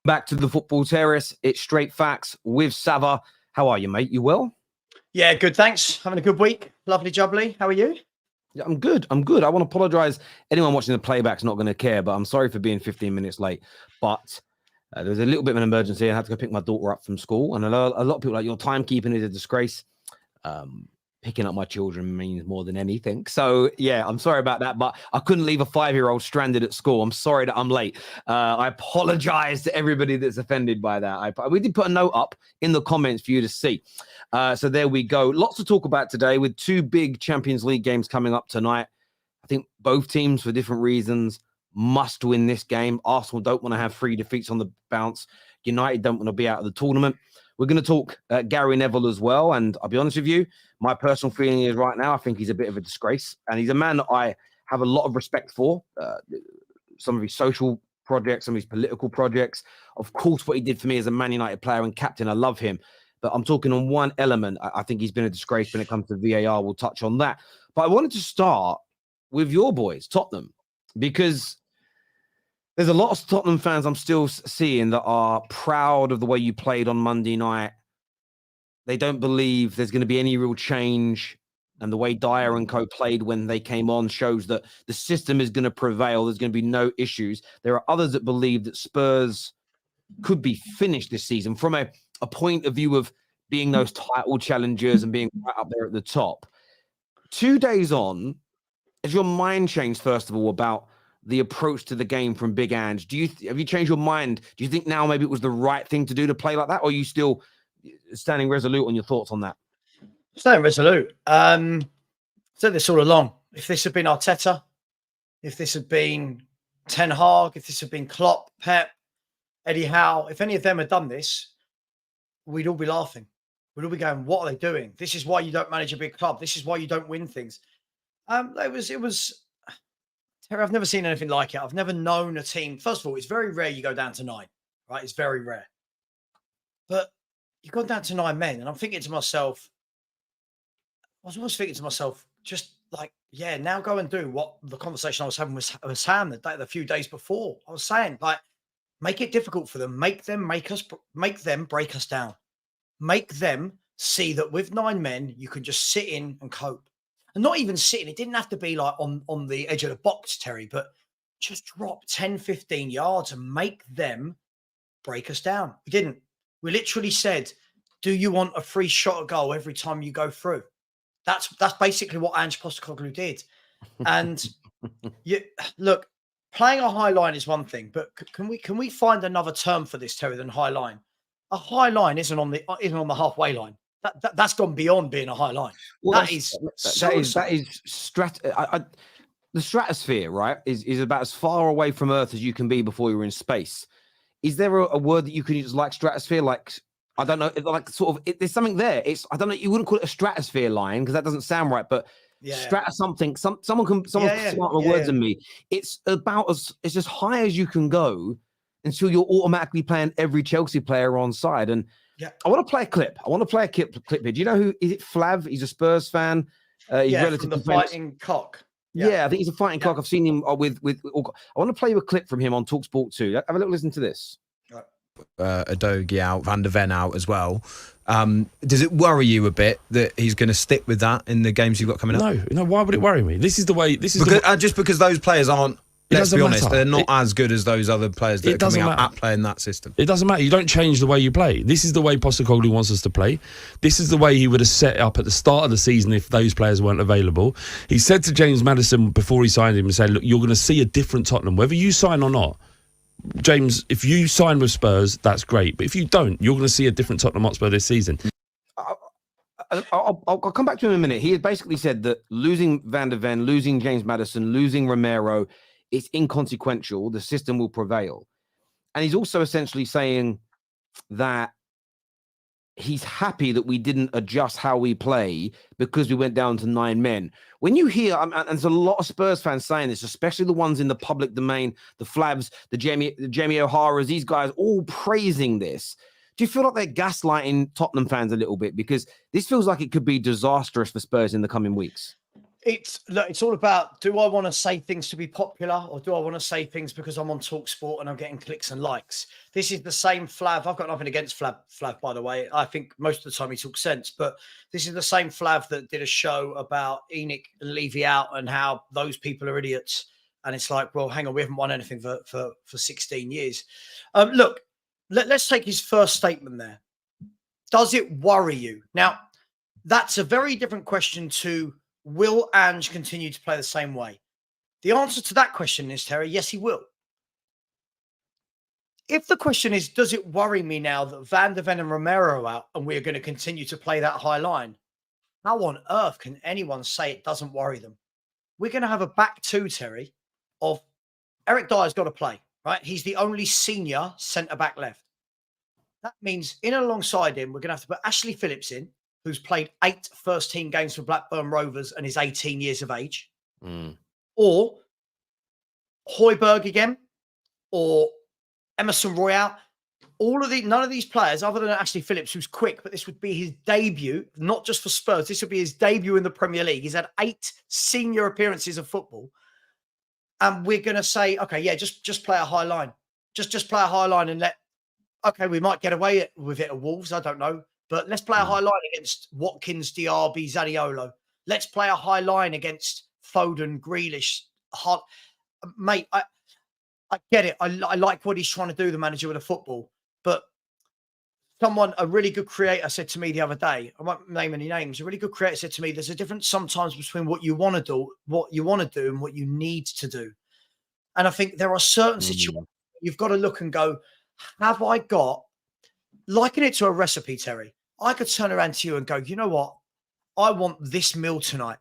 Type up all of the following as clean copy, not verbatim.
Back to the football terrace. It's Straight Facts with Sava. How are you, mate? You well? Yeah, good. Thanks. Having a good week. Lovely jubbly. How are you? Yeah, I'm good. I'm good. I want to apologize. Anyone watching the playback's not going to care, but I'm sorry for being 15 minutes late. But there was a little bit of an emergency. I had to go pick my daughter up from school. And a lot of people are like, your timekeeping is a disgrace. Picking up my children means more than anything. So, yeah, I'm sorry about that, but I couldn't leave a 5-year-old stranded at school. I'm sorry that I'm late. I apologize to everybody that's offended by that. We did put a note up in the comments for you to see. So there we go. Lots to talk about today with 2 big Champions League games coming up tonight. I think both teams, for different reasons, must win this game. Arsenal don't want to have 3 defeats on the bounce. United don't want to be out of the tournament. We're going to talk Gary Neville as well. And I'll be honest with you, my personal feeling is right now, I think he's a bit of a disgrace. And he's a man that I have a lot of respect for. Some of his social projects, some of his political projects. Of course, what he did for me as a Man United player and captain, I love him. But I'm talking on one element. I think he's been a disgrace when it comes to VAR. We'll touch on that. But I wanted to start with your boys, Tottenham, because there's a lot of Tottenham fans I'm still seeing that are proud of the way you played on Monday night. They don't believe there's going to be any real change. And the way Dyer and co played when they came on shows that the system is going to prevail. There's going to be no issues. There are others that believe that Spurs could be finished this season from a point of view of being those title challengers and being right up there at the top. 2 days on, has your mind changed, first of all, about the approach to the game from Big Ange? Have you changed your mind? Do you think now maybe it was the right thing to do to play like that? Or are you still standing resolute on your thoughts on that? Staying resolute. Said this all along. If this had been Arteta, if this had been Ten Hag, if this had been Klopp, Pep, Eddie Howe, if any of them had done this, we'd all be laughing. We'd all be going, what are they doing? This is why you don't manage a big club. This is why you don't win things. It was Terry, I've never seen anything like it. I've never known a team. First of all, it's very rare you go down to 9, right? It's very rare. But you've gone down to 9 men, and I'm thinking to myself, just like, yeah, now go and do what the conversation I was having with Sam the few days before. I was saying, like, make it difficult for them. Make them break us down. Make them see that with 9 men, you can just sit in and cope. And not even sitting. It didn't have to be like on the edge of the box, Terry, but just drop 10, 15 yards and make them break us down. We didn't. We literally said, do you want a free shot at goal every time you go through? That's basically what Ange Postecoglou did. And look, playing a high line is one thing, but can we find another term for this, Terry, than high line? A high line isn't on the halfway line. That's gone beyond being a high line. Well, the stratosphere, right, is about as far away from Earth as you can be before you're in space. Is there a word that you can use like stratosphere? Like, I don't know, like sort of, there's something there. I don't know, you wouldn't call it a stratosphere line because that doesn't sound right, but strata something. Someone smarter words than me. It's about it's as high as you can go until you're automatically playing every Chelsea player on side. And I want to play a clip. Clip here. Do you know who is it? Flav. He's a Spurs fan. He's from the Fighting Cock. Yeah, I think he's a fighting cock. I've seen him with. I want to play you a clip from him on TalkSport 2. Have a little listen to this. Udogie out, Van De Ven out as well. Does it worry you a bit that he's going to stick with that in the games you've got coming up? No. Why would it worry me? This is the way. Just because those players aren't. Let's be honest, they're not as good as those other players that are coming out at playing that system. It doesn't matter. You don't change the way you play. This is the way Postecoglou wants us to play. This is the way he would have set up at the start of the season if those players weren't available. He said to James Maddison before he signed him, and said, look, you're going to see a different Tottenham, whether you sign or not. James, if you sign with Spurs, that's great. But if you don't, you're going to see a different Tottenham Hotspur this season. I'll come back to him in a minute. He had basically said that losing Van de Ven, losing James Maddison, losing Romero, it's inconsequential. The system will prevail. And he's also essentially saying that he's happy that we didn't adjust how we play because we went down to 9 men. When you hear, and there's a lot of Spurs fans saying this, especially the ones in the public domain, the Flavs, the Jamie O'Hara's, these guys all praising this. Do you feel like they're gaslighting Tottenham fans a little bit? Because this feels like it could be disastrous for Spurs in the coming weeks. It's all about, do I want to say things to be popular, or do I want to say things because I'm on TalkSport and I'm getting clicks and likes? This is the same Flav. I've got nothing against Flav, by the way. I think most of the time he talks sense, but this is the same Flav that did a show about Enoch and Levy out and how those people are idiots. And it's like, well, hang on, we haven't won anything for 16 years. Look, let's take his first statement there. Does it worry you? Now, that's a very different question to, will Ange continue to play the same way? The answer to that question is, Terry, yes, he will. If the question is, does it worry me now that Van De Ven and Romero are out and we're going to continue to play that high line? How on earth can anyone say it doesn't worry them? We're going to have a back two, Terry, of Eric Dyer's got to play, right? He's the only senior centre-back left. That means in alongside him, we're going to have to put Ashley Phillips in, who's played 8 first-team games for Blackburn Rovers and is 18 years of age, or Højbjerg again, or Emerson Royale. None of these players, other than Ashley Phillips, who's quick, but this would be his debut, not just for Spurs. This would be his debut in the Premier League. He's had 8 senior appearances of football, and we're going to say, okay, yeah, just play a high line, just play a high line and okay, we might get away with it at Wolves, I don't know. But let's play a high line against Watkins, Diaby, Zaniolo. Let's play a high line against Foden, Grealish. Mate, I get it. I like what he's trying to do, the manager with the football. But a really good creator said to me the other day, I won't name any names, a really good creator said to me, there's a difference sometimes between what you want to do and what you need to do. And I think there are certain situations you've got to look and go, have I got, liken it to a recipe, Terry. I could turn around to you and go, you know what? I want this meal tonight.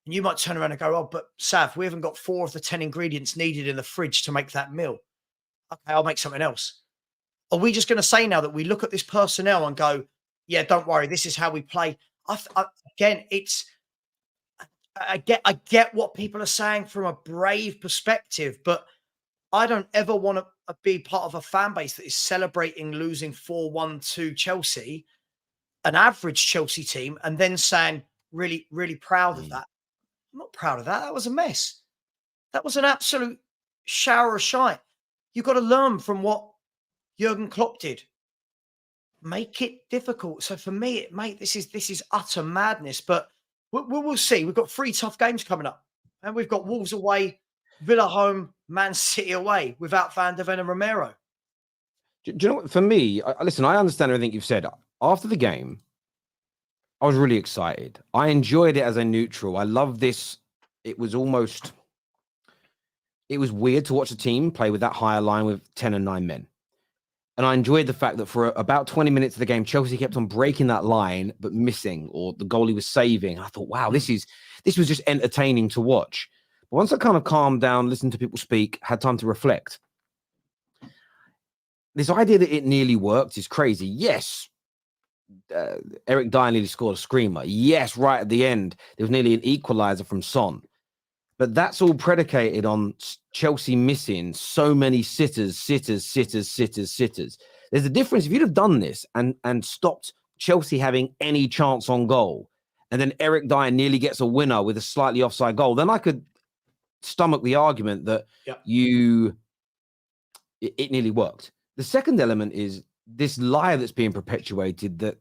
And you might turn around and go, oh, but Sav, we haven't got 4 of the 10 ingredients needed in the fridge to make that meal. Okay, I'll make something else. Are we just going to say now that we look at this personnel and go, yeah, don't worry, this is how we play? Again, I get what people are saying from a brave perspective, but I don't ever want to be part of a fan base that is celebrating losing 4-1 to Chelsea, an average Chelsea team, and then saying, really, really proud of that. I'm not proud of that. That was a mess. That was an absolute shower of shite. You've got to learn from what Jurgen Klopp did. Make it difficult. So for me, mate, this is utter madness, but we'll see. We've got 3 tough games coming up, and we've got Wolves away, Villa home, Man City away without Van De Ven and Romero. Do you know what? For me, listen, I understand everything you've said. After the game, I was really excited. I enjoyed it as a neutral. I love this. It was weird to watch a team play with that higher line with 10 and 9 men. And I enjoyed the fact that for about 20 minutes of the game, Chelsea kept on breaking that line, but missing, or the goalie was saving. I thought, wow, this was just entertaining to watch. But once I kind of calmed down, listened to people speak, had time to reflect, this idea that it nearly worked is crazy. Yes, Eric Dyer nearly scored a screamer. Yes, right at the end, there was nearly an equaliser from Son. But that's all predicated on Chelsea missing so many sitters. There's a difference. If you'd have done this and stopped Chelsea having any chance on goal, and then Eric Dyer nearly gets a winner with a slightly offside goal, then I could stomach the argument that it nearly worked. The second element is this lie that's being perpetuated that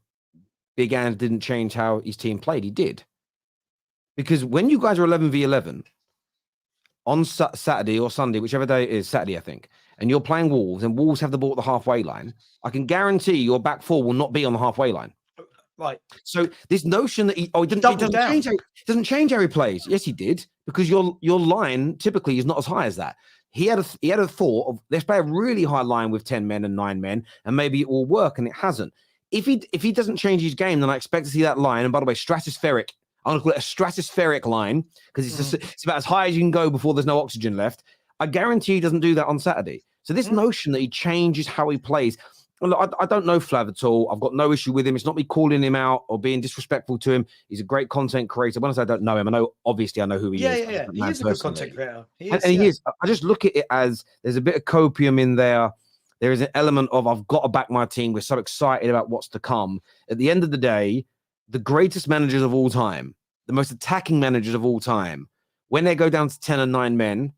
Big Ange didn't change how his team played. He did. Because when you guys are 11v11 on Saturday or Sunday, whichever day it is, Saturday, I think, and you're playing Wolves and Wolves have the ball at the halfway line, I can guarantee your back 4 will not be on the halfway line. Right. So this notion that he doesn't change how he plays. Yes, he did, because your line typically is not as high as that. He had a thought of, let's play a really high line with 10 men and 9 men, and maybe it will work, and it hasn't. If he doesn't change his game, then I expect to see that line. And by the way, stratospheric. I'm going to call it a stratospheric line, because it's about as high as you can go before there's no oxygen left. I guarantee he doesn't do that on Saturday. So this notion that he changes how he plays, Well, look, I don't know Flav at all. I've got no issue with him. It's not me calling him out or being disrespectful to him. He's a great content creator. When I say I don't know him, obviously I know who he is. Yeah. He is a good content creator. And he is. I just look at it as there's a bit of copium in there. There is an element of I've got to back my team. We're so excited about what's to come. At the end of the day, the greatest managers of all time, the most attacking managers of all time, when they go down to 10 and 9 men,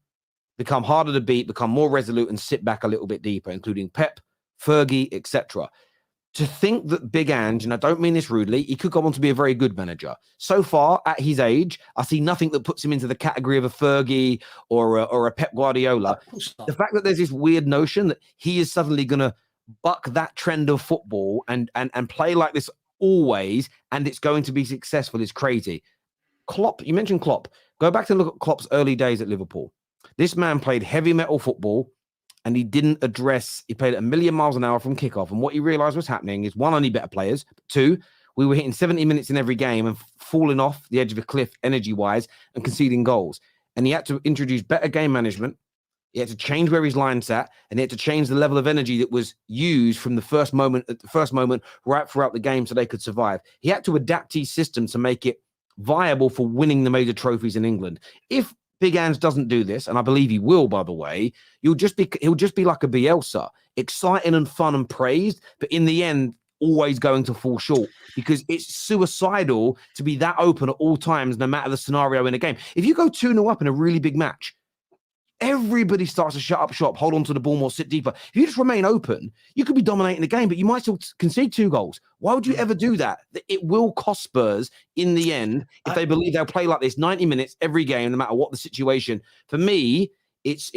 become harder to beat, become more resolute, and sit back a little bit deeper, including Pep, Fergie, etc. To think that Big Ange, and I don't mean this rudely, he could go on to be a very good manager. So far, at his age, I see nothing that puts him into the category of a Fergie or a Pep Guardiola. The fact that there's this weird notion that he is suddenly going to buck that trend of football and play like this always, and it's going to be successful is crazy. Klopp, you mentioned Klopp. Go back and look at Klopp's early days at Liverpool. This man played heavy metal football, and he played at 1,000,000 miles an hour from kickoff. And what he realized was happening is, one, only better players. Two, we were hitting 70 minutes in every game and falling off the edge of a cliff energy-wise and conceding goals. And he had to introduce better game management. He had to change where his line sat, and he had to change the level of energy that was used from the first moment right throughout the game so they could survive. He had to adapt his system to make it viable for winning the major trophies in England. If Big Ange doesn't do this, and I believe he will, by the way, he'll just be like a Bielsa, exciting and fun and praised, but in the end, always going to fall short because it's suicidal to be that open at all times, no matter the scenario in a game. If you go 2-0 up in a really big match, everybody starts to shut up shop, hold on to the ball more, sit deeper. If you just remain open, you could be dominating the game, but you might still concede 2 goals. Why would you ever do that? It will cost Spurs in the end if they believe they'll play like this 90 minutes every game, no matter what the situation. For me, it's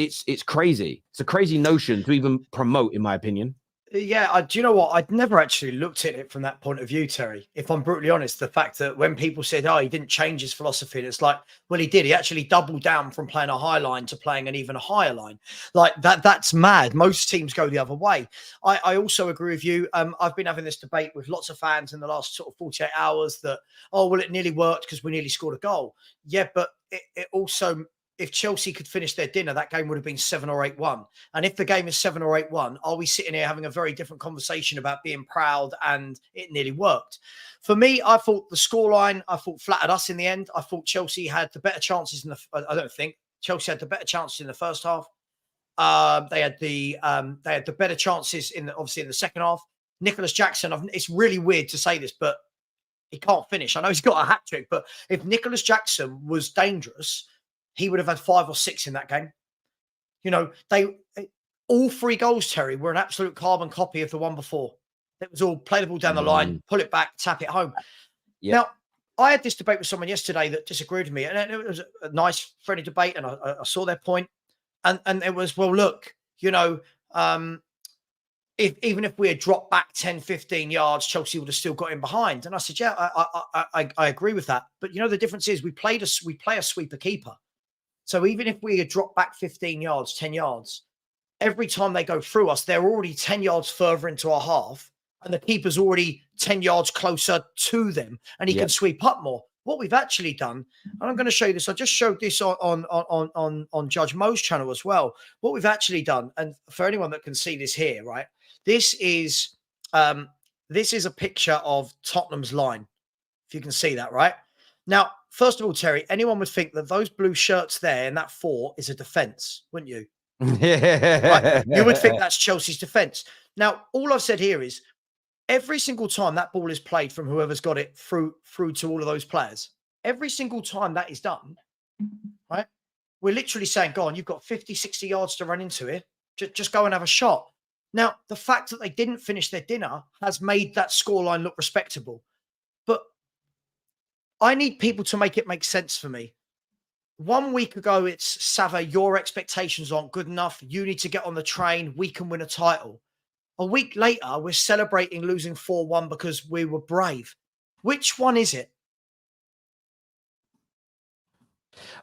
crazy. It's a crazy notion to even promote, in my opinion. Yeah, do you know what? I'd never actually looked at it from that point of view, Terry. If I'm brutally honest, the fact that when people said, "Oh, he didn't change his philosophy," and it's like, well, he did. He actually doubled down from playing a high line to playing an even higher line. Like that's mad. Most teams go the other way. I also agree with you. I've been having this debate with lots of fans in the last sort of 48 hours that, oh, well, it nearly worked because we nearly scored a goal. Yeah, but it also, if Chelsea could finish their dinner, that game would have been 7 or 8-1. And if the game is 7 or 8-1, are we sitting here having a very different conversation about being proud and it nearly worked? For me, I thought the scoreline, flattered us in the end. I thought Chelsea had the better chances I don't think Chelsea had the better chances in the first half. They had the better chances obviously in the second half. Nicholas Jackson, it's really weird to say this, but he can't finish. I know he's got a hat trick, but if Nicholas Jackson was dangerous, he would have had 5 or 6 in that game. You know, all 3 goals, Terry, were an absolute carbon copy of the one before. It was all play the ball down the line, pull it back, tap it home. Yeah. Now, I had this debate with someone yesterday that disagreed with me, and it was a nice, friendly debate, and I saw their point. And it was, well, look, you know, even if we had dropped back 10, 15 yards, Chelsea would have still got in behind. And I said, yeah, I agree with that. But, you know, the difference is we play a sweeper keeper. So even if we had dropped back 15 yards, 10 yards, every time they go through us, they're already 10 yards further into our half, and the keeper's already 10 yards closer to them, and he can sweep up more. What we've actually done, and I'm going to show you this. I just showed this on Judge Mo's channel as well. What we've actually done, and for anyone that can see this here, right? This is a picture of Tottenham's line. If you can see that, right? Now, first of all, Terry, anyone would think that those blue shirts there in that 4 is a defense, wouldn't you? Right? You would think that's Chelsea's defense. Now, all I've said here is every single time that ball is played from whoever's got it through to all of those players, every single time that is done, right? We're literally saying, go on, you've got 50, 60 yards to run into it. Just go and have a shot. Now, the fact that they didn't finish their dinner has made that scoreline look respectable. But I need people to make it make sense for me. 1 week ago, it's Sava, your expectations aren't good enough. You need to get on the train. We can win a title. A week later, we're celebrating losing 4-1 because we were brave. Which one is it?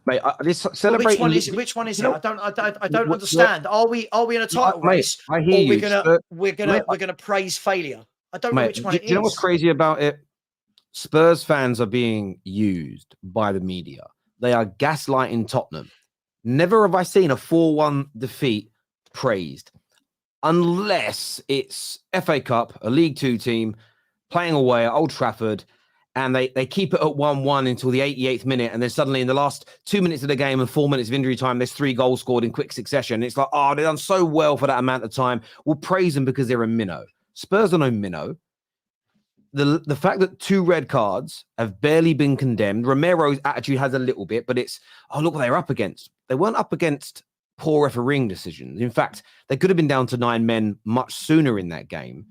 Mate, this celebrating. Which one is it? Which one is it? I don't understand. Are we in a title race? I hear you. We're gonna praise failure. I don't know which one it is. Do you know what's crazy about it? Spurs fans are being used by the media. They are gaslighting Tottenham. Never have I seen a 4-1 defeat praised. unless it's FA Cup, a League Two team playing away at Old Trafford, and they keep it at 1-1 until the 88th minute, and then suddenly in the last 2 minutes of the game and 4 minutes of injury time, there's 3 goals scored in quick succession. It's like, oh, they've done so well for that amount of time. We'll praise them because they're a minnow. Spurs are no minnow. The fact that 2 red cards have barely been condemned, Romero's attitude has a little bit, but it's, oh, look what they're up against. They weren't up against poor refereeing decisions. In fact, they could have been down to 9 men much sooner in that game.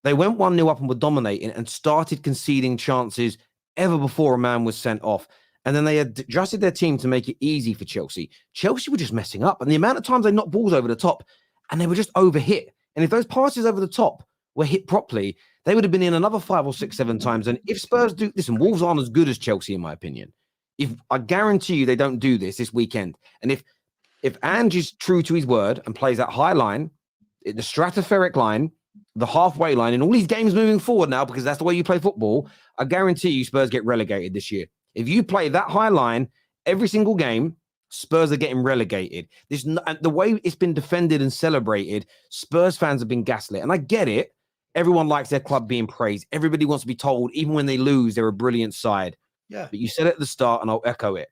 They went 1-0 up and were dominating and started conceding chances ever before a man was sent off. And then they adjusted their team to make it easy for Chelsea. Chelsea were just messing up. And the amount of times they knocked balls over the top and they were just overhit. And if those passes over the top were hit properly, they would have been in another 5 or 6, 7 times. And if Spurs do, listen, Wolves aren't as good as Chelsea, in my opinion. If I guarantee you they don't do this weekend. And if Ange is true to his word and plays that high line, the stratospheric line, the halfway line, in all these games moving forward now, because that's the way you play football, I guarantee you Spurs get relegated this year. If you play that high line every single game, Spurs are getting relegated. The way it's been defended and celebrated, Spurs fans have been gaslit. And I get it. Everyone likes their club being praised. Everybody wants to be told, even when they lose, they're a brilliant side. Yeah. But you said it at the start, and I'll echo it.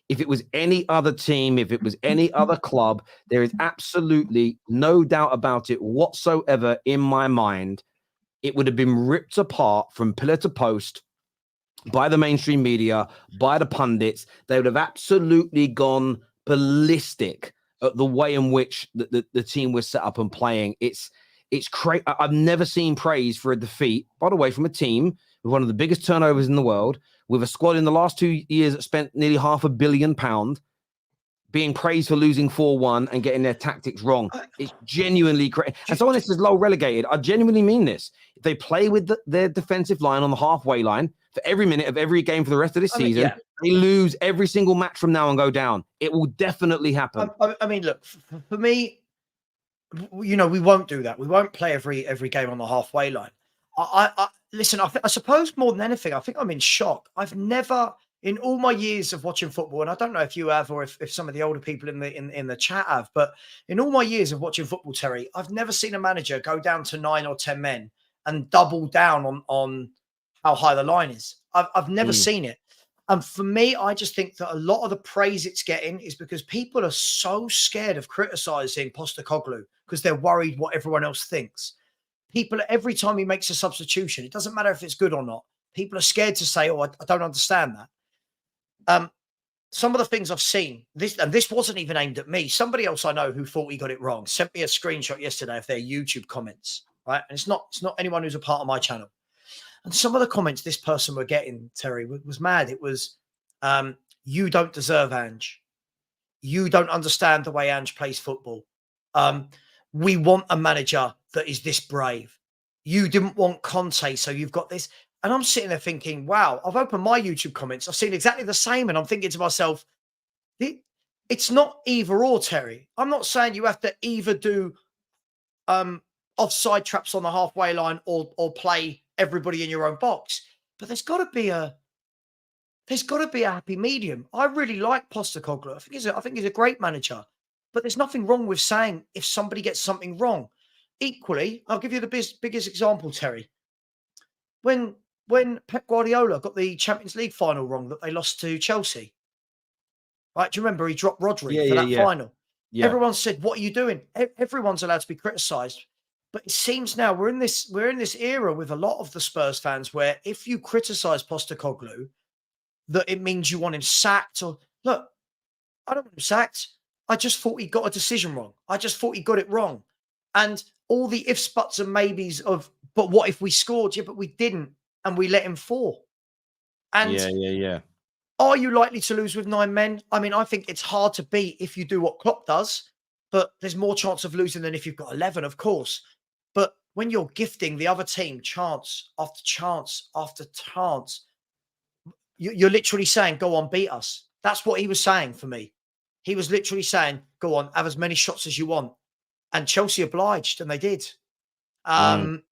If it was any other team, if it was any other club, there is absolutely no doubt about it whatsoever in my mind. It would have been ripped apart from pillar to post by the mainstream media, by the pundits. They would have absolutely gone ballistic at the way in which the team was set up and playing. It's crazy. I've never seen praise for a defeat, by the way, from a team with one of the biggest turnovers in the world, with a squad in the last 2 years that spent nearly £500 million, being praised for losing 4-1 and getting their tactics wrong. It's genuinely crazy. And someone that says low relegated, I genuinely mean this. If they play with their defensive line on the halfway line for every minute of every game for the rest of this season, they lose every single match from now and go down. It will definitely happen. I mean, look, for me, you know, we won't do that. We won't play every game on the halfway line. Listen, I suppose more than anything, I think I'm in shock. I've never, in all my years of watching football, and I don't know if you have or if some of the older people in the chat have, but in all my years of watching football, Terry, I've never seen a manager go down to 9 or 10 men and double down on how high the line is. I've never seen it. And for me, I just think that a lot of the praise it's getting is because people are so scared of criticizing Postecoglou because they're worried what everyone else thinks. People, every time he makes a substitution, it doesn't matter if it's good or not. People are scared to say, oh, I don't understand that. Some of the things I've seen, this wasn't even aimed at me. Somebody else I know who thought he got it wrong sent me a screenshot yesterday of their YouTube comments, right? And it's not anyone who's a part of my channel. And some of the comments this person were getting, Terry, was mad. It was, you don't deserve Ange. You don't understand the way Ange plays football. We want a manager that is this brave. You didn't want Conte, so you've got this. And I'm sitting there thinking, wow, I've opened my YouTube comments. I've seen exactly the same. And I'm thinking to myself, it's not either or, Terry. I'm not saying you have to either do offside traps on the halfway line or play everybody in your own box. But there's got to be a happy medium. I really like Postecoglou. I think he's a great manager. But there's nothing wrong with saying if somebody gets something wrong. Equally, I'll give you the biggest example, Terry. When Pep Guardiola got the Champions League final wrong that they lost to Chelsea, right? Do you remember he dropped Rodri for that final? Yeah. Everyone said, "What are you doing?" Everyone's allowed to be criticised, but it seems now we're in this era with a lot of the Spurs fans where if you criticise Postecoglou, that it means you want him sacked. Or look, I don't want him sacked. I just thought he got a decision wrong. I just thought he got it wrong, and all the ifs, buts, and maybes of, but what if we scored? Yeah, but we didn't. And we let him fall. And yeah. Are you likely to lose with 9 men? I mean, I think it's hard to beat if you do what Klopp does, but there's more chance of losing than if you've got 11, of course. But when you're gifting the other team chance after chance after chance, you're literally saying, go on, beat us. That's what he was saying for me. He was literally saying, go on, have as many shots as you want. And Chelsea obliged, and they did. And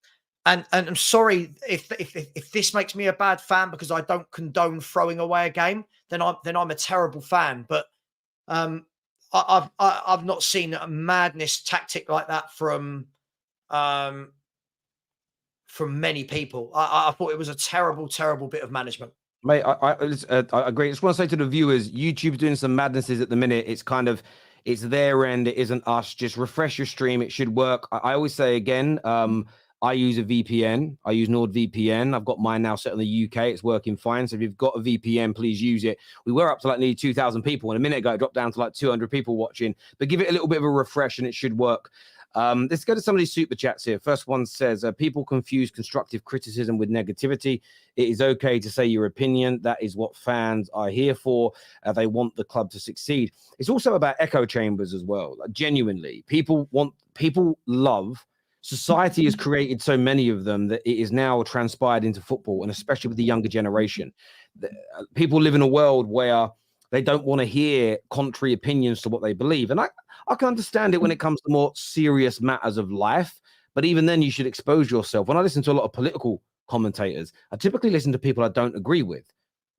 I'm sorry if this makes me a bad fan because I don't condone throwing away a game, then I'm a terrible fan. But I've not seen a madness tactic like that from many people. I thought it was a terrible, terrible bit of management. Mate, I agree. I just want to say to the viewers, YouTube's doing some madnesses at the minute. It's kind of, it's their end. It isn't us. Just refresh your stream. It should work. I always say again, I use a VPN. I use NordVPN. I've got mine now set on the UK. It's working fine. So if you've got a VPN, please use it. We were up to like nearly 2,000 people. And a minute ago, it dropped down to like 200 people watching. But give it a little bit of a refresh and it should work. Let's go to some of these super chats here. First one says, people confuse constructive criticism with negativity. It is okay to say your opinion. That is what fans are here for. They want the club to succeed. It's also about echo chambers as well. Like, genuinely, people love. Society has created so many of them that it is now transpired into football, and especially with the younger generation. People live in a world where they don't want to hear contrary opinions to what they believe. And I can understand it when it comes to more serious matters of life. But even then, you should expose yourself. When I listen to a lot of political commentators, I typically listen to people I don't agree with,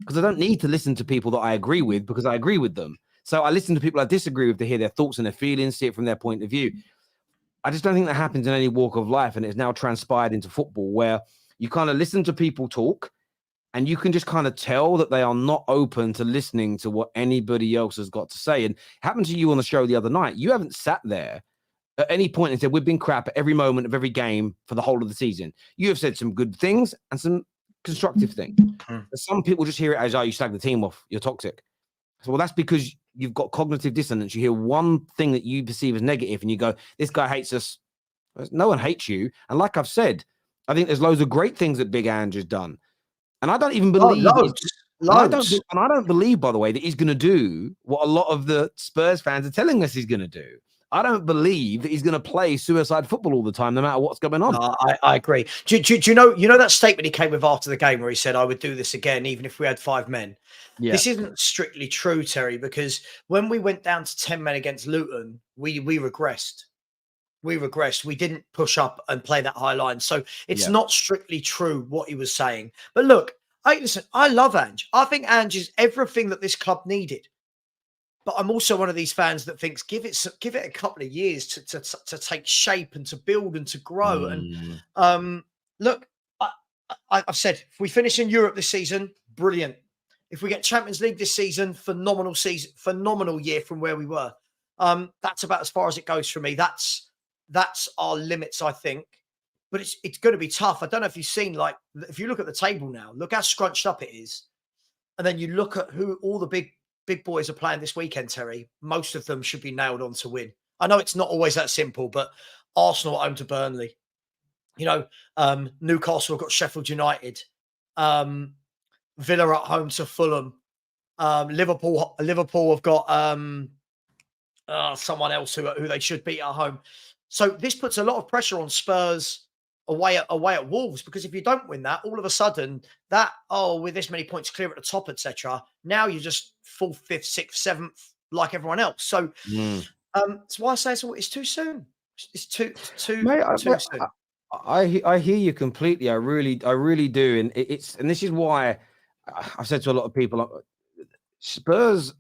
because I don't need to listen to people that I agree with because I agree with them. So I listen to people I disagree with to hear their thoughts and their feelings, see it from their point of view. I just don't think that happens in any walk of life. And it's now transpired into football, where you kind of listen to people talk and you can just kind of tell that they are not open to listening to what anybody else has got to say. And it happened to you on the show the other night. You haven't sat there at any point and said, we've been crap at every moment of every game for the whole of the season. You have said some good things and some constructive things. Some people just hear it as, oh, you slag the team off, you're toxic. So, well, that's because you've got cognitive dissonance. You hear one thing that you perceive as negative and you go, this guy hates us. No one hates you. And like I've said, I think there's loads of great things that Big Ange has done. And I don't even believe, I don't believe, by the way, that he's going to do what a lot of the Spurs fans are telling us he's going to do. I don't believe that he's going to play suicide football all the time, no matter what's going on. I agree. Do you know that statement he came with after the game where he said, I would do this again, even if we had 5 men? Yeah. This isn't strictly true, Terry, because when we went down to 10 men against Luton, we regressed. We regressed. We didn't push up and play that high line. So it's not strictly true what he was saying. But look, listen, I love Ange. I think Ange is everything that this club needed. But I'm also one of these fans that thinks give it a couple of years to take shape and to build and to grow. And look, I've said, if we finish in Europe this season, brilliant. If we get Champions League this season, phenomenal year from where we were. That's about as far as it goes for me. That's our limits, I think. But it's going to be tough. I don't know if you've seen, like, if you look at the table now, look how scrunched up it is. And then you look at who all the big boys are playing this weekend, Terry. Most of them should be nailed on to win. I know it's not always that simple, but Arsenal at home to Burnley. You know, Newcastle have got Sheffield United. Villa at home to Fulham. Liverpool have got someone else who they should beat at home. So this puts a lot of pressure on Spurs away at Wolves, because if you don't win that, all of a sudden with this many points clear at the top, etc. Now you're just 4th, 5th, 6th, 7th like everyone else. So that's why I say it's too soon. It's too soon. I hear you completely. I really do. And and this is why I've said to a lot of people, Spurs,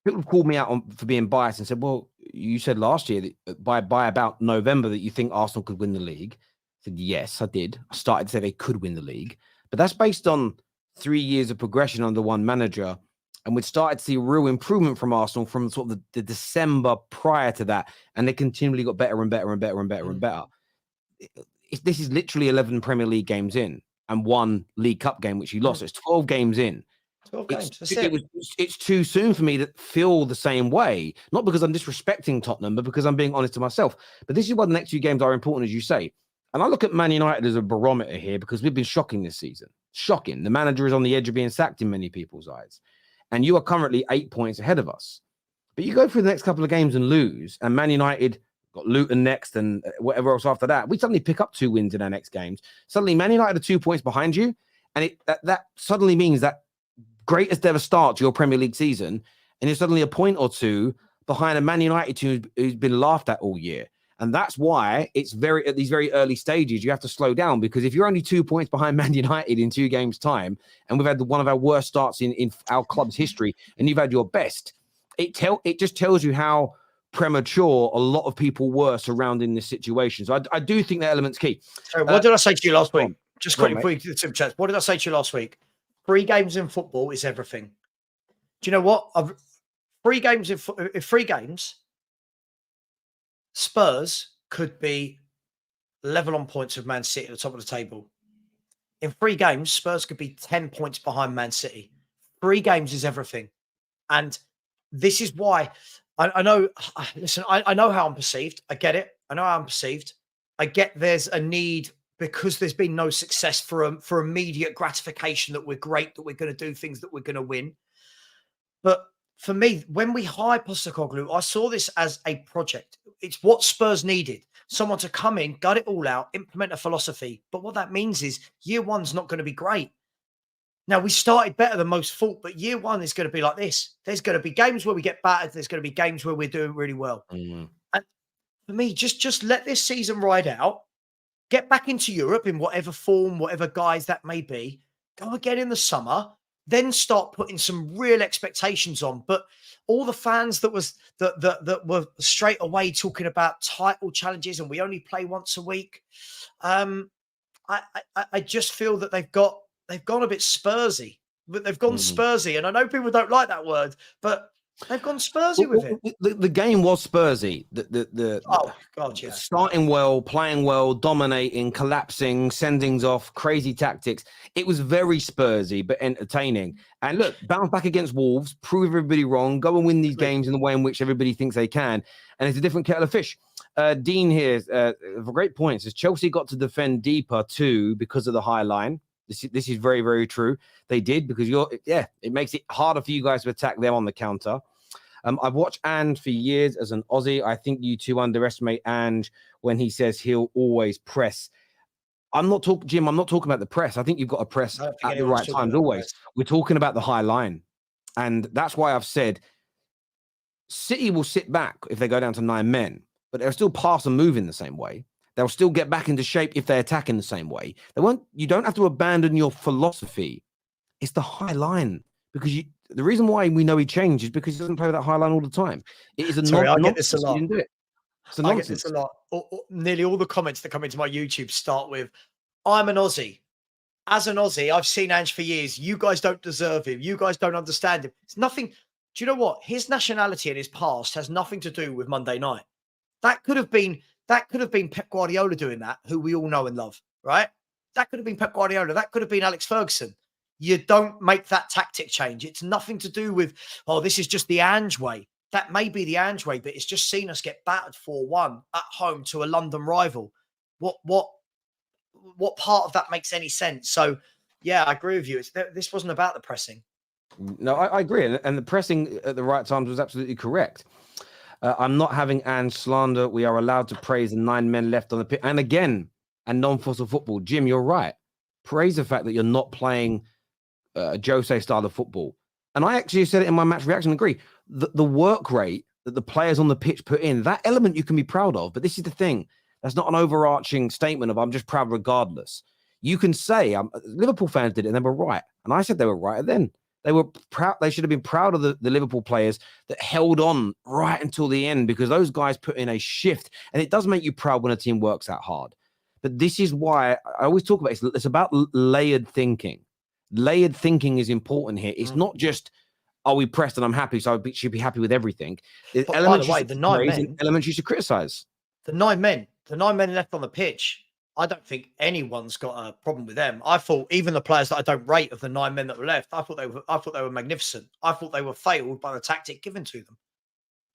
people have called me out for being biased and said, well, you said last year that by about November that you think Arsenal could win the league. I said, yes, I did. I started to say they could win the league, but that's based on 3 years of progression under one manager. And we'd started to see real improvement from Arsenal from sort of the December prior to that. And they continually got better and better and better and better and better. This is literally 11 Premier League games in and 1 League Cup game, which you lost. It's 12 games in. 12 games. It's too soon for me to feel the same way. Not because I'm disrespecting Tottenham, but because I'm being honest to myself. But this is why the next few games are important, as you say. And I look at Man United as a barometer here, because we've been shocking this season. Shocking. The manager is on the edge of being sacked in many people's eyes. And you are currently 8 points ahead of us. But you go through the next couple of games and lose, and Man United got Luton next and whatever else after that. We suddenly pick up 2 wins in our next games. Suddenly Man United are 2 points behind you. And that suddenly means that greatest ever start to your Premier League season, and you're suddenly a point or 2 behind a Man United team who's been laughed at all year. And that's why it's at these very early stages, you have to slow down, because if you're only 2 points behind Man United in 2 games' time, and we've had one of our worst starts in our club's history, and you've had your best, it just tells you how premature a lot of people were surrounding this situation. So I do think that element's key. So what did I say to you last week? Just Go on, quickly before you do the super chats, what did I say to you last week? 3 games in football is everything. Do you know what? 3 games in 3 games, Spurs could be level on points with Man City at the top of the table. In 3 games, Spurs could be 10 points behind Man City. 3 games is everything. And this is why I know, listen, I know how I'm perceived. I get it. I know how I'm perceived. I get there's a need because there's been no success for immediate gratification that we're great, that we're going to do things, that we're going to win. But for me, when we hired Postecoglou, I saw this as a project. It's what Spurs needed. Someone to come in, gut it all out, implement a philosophy. But what that means is year 1's not going to be great. Now, we started better than most thought, but year 1 is going to be like this. There's going to be games where we get battered. There's going to be games where we're doing really well. And for me, just let this season ride out. Get back into Europe in whatever form, whatever guise that may be. Go again in the summer. Then start putting some real expectations on. But all the fans that were straight away talking about title challenges and we only play once a week, I just feel that they've gone a bit Spursy. But they've gone Spursy, and I know people don't like that word, but they've gone Spursy with it. The game was Spursy. Oh God, yeah. Starting well, playing well, dominating, collapsing, sendings off, crazy tactics. It was very Spursy, but entertaining. And look, bounce back against Wolves, prove everybody wrong, go and win these games in the way in which everybody thinks they can. And it's a different kettle of fish. Dean here, for great points, says Chelsea got to defend deeper too because of the high line. This is very, very true. They did because it makes it harder for you guys to attack them on the counter. I've watched Ange for years as an Aussie. I think you two underestimate Ange when he says he'll always press. I'm not talking, Jim. I'm not talking about the press. I think you've got to press at the right times always. We're talking about the high line, and that's why I've said City will sit back if they go down to 9 men, but they'll still pass and move in the same way. They'll still get back into shape if they attack in the same way. They won't. You don't have to abandon your philosophy. It's the high line because the reason why we know he changed is because he doesn't play with that high line all the time. It is a I get this a lot. It's a nonsense. I get this a lot. Nearly all the comments that come into my YouTube start with, "I'm an Aussie. As an Aussie, I've seen Ange for years. You guys don't deserve him. You guys don't understand him." It's nothing. Do you know what? His nationality and his past has nothing to do with Monday night. That could have been Pep Guardiola doing that, who we all know and love, right? That could have been Pep Guardiola. That could have been Alex Ferguson. You don't make that tactic change. It's nothing to do with, this is just the Ange way. That may be the Ange way, but it's just seen us get battered 4-1 at home to a London rival. What part of that makes any sense? So, yeah, I agree with you. This wasn't about the pressing. No, I agree. And the pressing at the right times was absolutely correct. I'm not having Ange slander. We are allowed to praise the 9 men left on the pitch. And again, and non-fossil football. Jim, you're right. Praise the fact that you're not playing a Jose style of football. And I actually said it in my match reaction, agree. The work rate that the players on the pitch put in, that element you can be proud of. But this is the thing. That's not an overarching statement of I'm just proud regardless. You can say, Liverpool fans did it and they were right. And I said they were right then. They were proud. They should have been proud of the Liverpool players that held on right until the end because those guys put in a shift. And it does make you proud when a team works out hard. But this is why I always talk about it. It's about layered thinking. Layered thinking is important here. It's not just, we pressed and I'm happy, so I should be happy with everything. There's elements by the way, the 9 men, elements you should criticize. The 9 men left on the pitch. I don't think anyone's got a problem with them. I thought even the players that I don't rate of the 9 men that were left, I thought they were magnificent. I thought they were failed by the tactic given to them.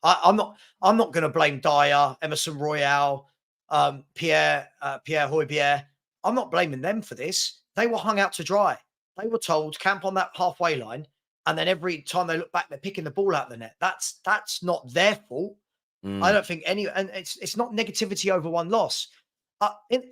I'm not going to blame Dyer, Emerson Royale, Pierre Højbjerg. I'm not blaming them for this. They were hung out to dry. They were told camp on that halfway line, and then every time they look back, they're picking the ball out of the net. That's not their fault. I don't think and it's not negativity over one loss.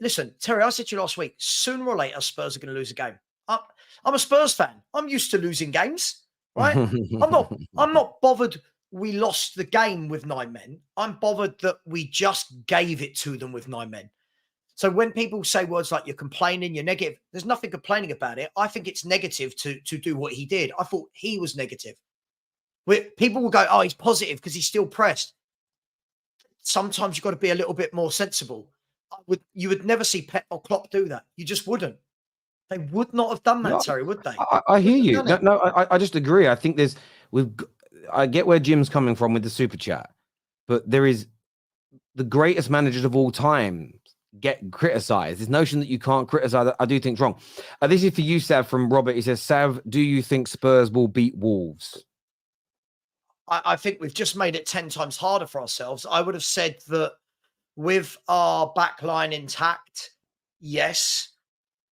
Listen, Terry, I said to you last week, sooner or later, Spurs are going to lose a game. I'm a Spurs fan. I'm used to losing games, right? I'm not bothered we lost the game with 9 men. I'm bothered that we just gave it to them with 9 men. So when people say words like you're complaining, you're negative, there's nothing complaining about it. I think it's negative to do what he did. I thought he was negative. People will go, oh, he's positive because he's still pressed. Sometimes you've got to be a little bit more sensible. You would never see Pep or Klopp do that. You just wouldn't. They would not have done that, No, Terry, would they? I hear you. I just agree. I think I get where Jim's coming from with the super chat, but there is the greatest managers of all time get criticized. This notion that you can't criticize, I do think it's wrong. This is for you, Sav, from Robert. He says, Sav, do you think Spurs will beat Wolves? I think we've just made it 10 times harder for ourselves. I would have said that with our back line intact, yes.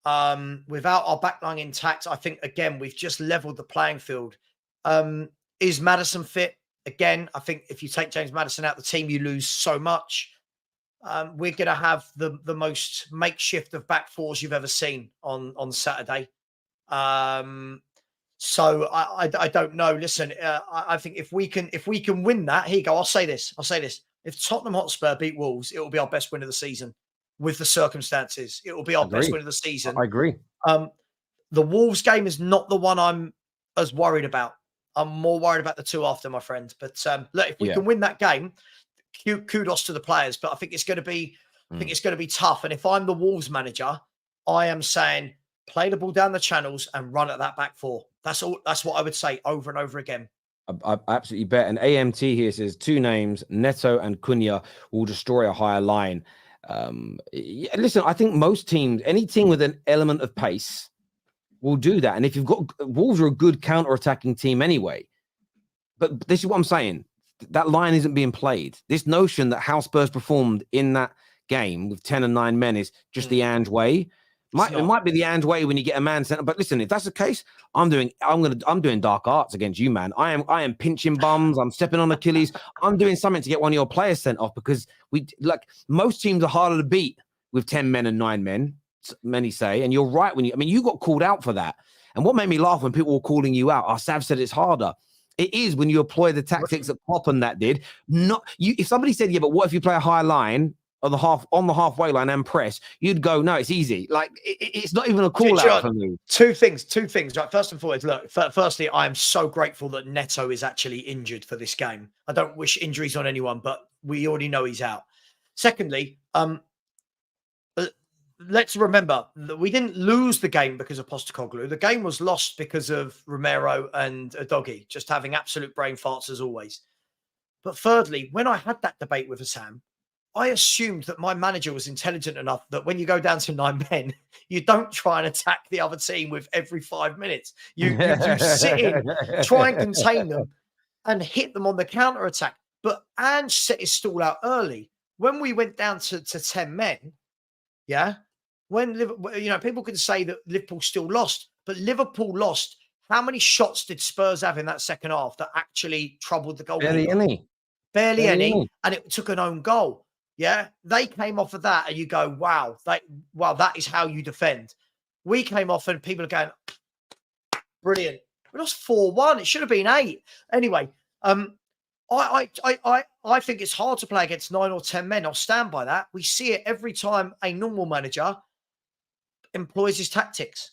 Without our back line intact, I think, again, we've just leveled the playing field. Is Maddison fit? Again, I think if you take James Maddison out of the team, you lose so much. We're going to have the most makeshift of back fours you've ever seen on Saturday. So I don't know. Listen, I think if we can win that, here you go. I'll say this. If Tottenham Hotspur beat Wolves, it will be our best win of the season. With the circumstances, it will be our best win of the season. I agree. The Wolves game is not the one I'm as worried about. I'm more worried about the two after, my friend. But look, if we can win that game, kudos to the players. But I think it's going to be, tough. And if I'm the Wolves manager, I am saying play the ball down the channels and run at that back four. That's all. That's what I would say over and over again. I absolutely bet. And AMT here says 2 names, Neto and Cunha, will destroy a higher line. Listen, I think most teams, any team with an element of pace will do that. And if you've got Wolves are a good counter-attacking team anyway. But this is what I'm saying. That line isn't being played. This notion that how Spurs performed in that game with 10 and 9 men is just the Ange way. It might be the Ange way when you get a man center. But listen, if that's the case, I'm doing dark arts against you, man. I am pinching bums. I'm stepping on Achilles. I'm doing something to get one of your players sent off because most teams are harder to beat with 10 men and 9 men, many say. And you're right you got called out for that. And what made me laugh when people were calling you out, Sav said it's harder. It is when you employ the tactics that Klopp and that did. If somebody said, yeah, but what if you play a high line on the halfway line and press, you'd go, no, it's easy. Like it's not even a call out for me. Two things. Right. First and foremost, look, firstly, I am so grateful that Neto is actually injured for this game. I don't wish injuries on anyone, but we already know he's out. Secondly, let's remember that we didn't lose the game because of Postecoglou. The game was lost because of Romero and Udogie just having absolute brain farts as always. But thirdly, when I had that debate with Hassan, I assumed that my manager was intelligent enough that when you go down to 9 men, you don't try and attack the other team with every 5 minutes. You sit in, try and contain them and hit them on the counter attack. But Ange set his stall out early. When we went down to 10 men, when people can say that Liverpool still lost, but Liverpool lost. How many shots did Spurs have in that second half that actually troubled the goalkeeper? Barely any. And it took an own goal. Yeah, they came off of that, and you go, wow, that is how you defend. We came off, and people are going, brilliant. We lost 4-1. It should have been 8. Anyway, I think it's hard to play against 9 or 10 men. I'll stand by that. We see it every time a normal manager employs his tactics.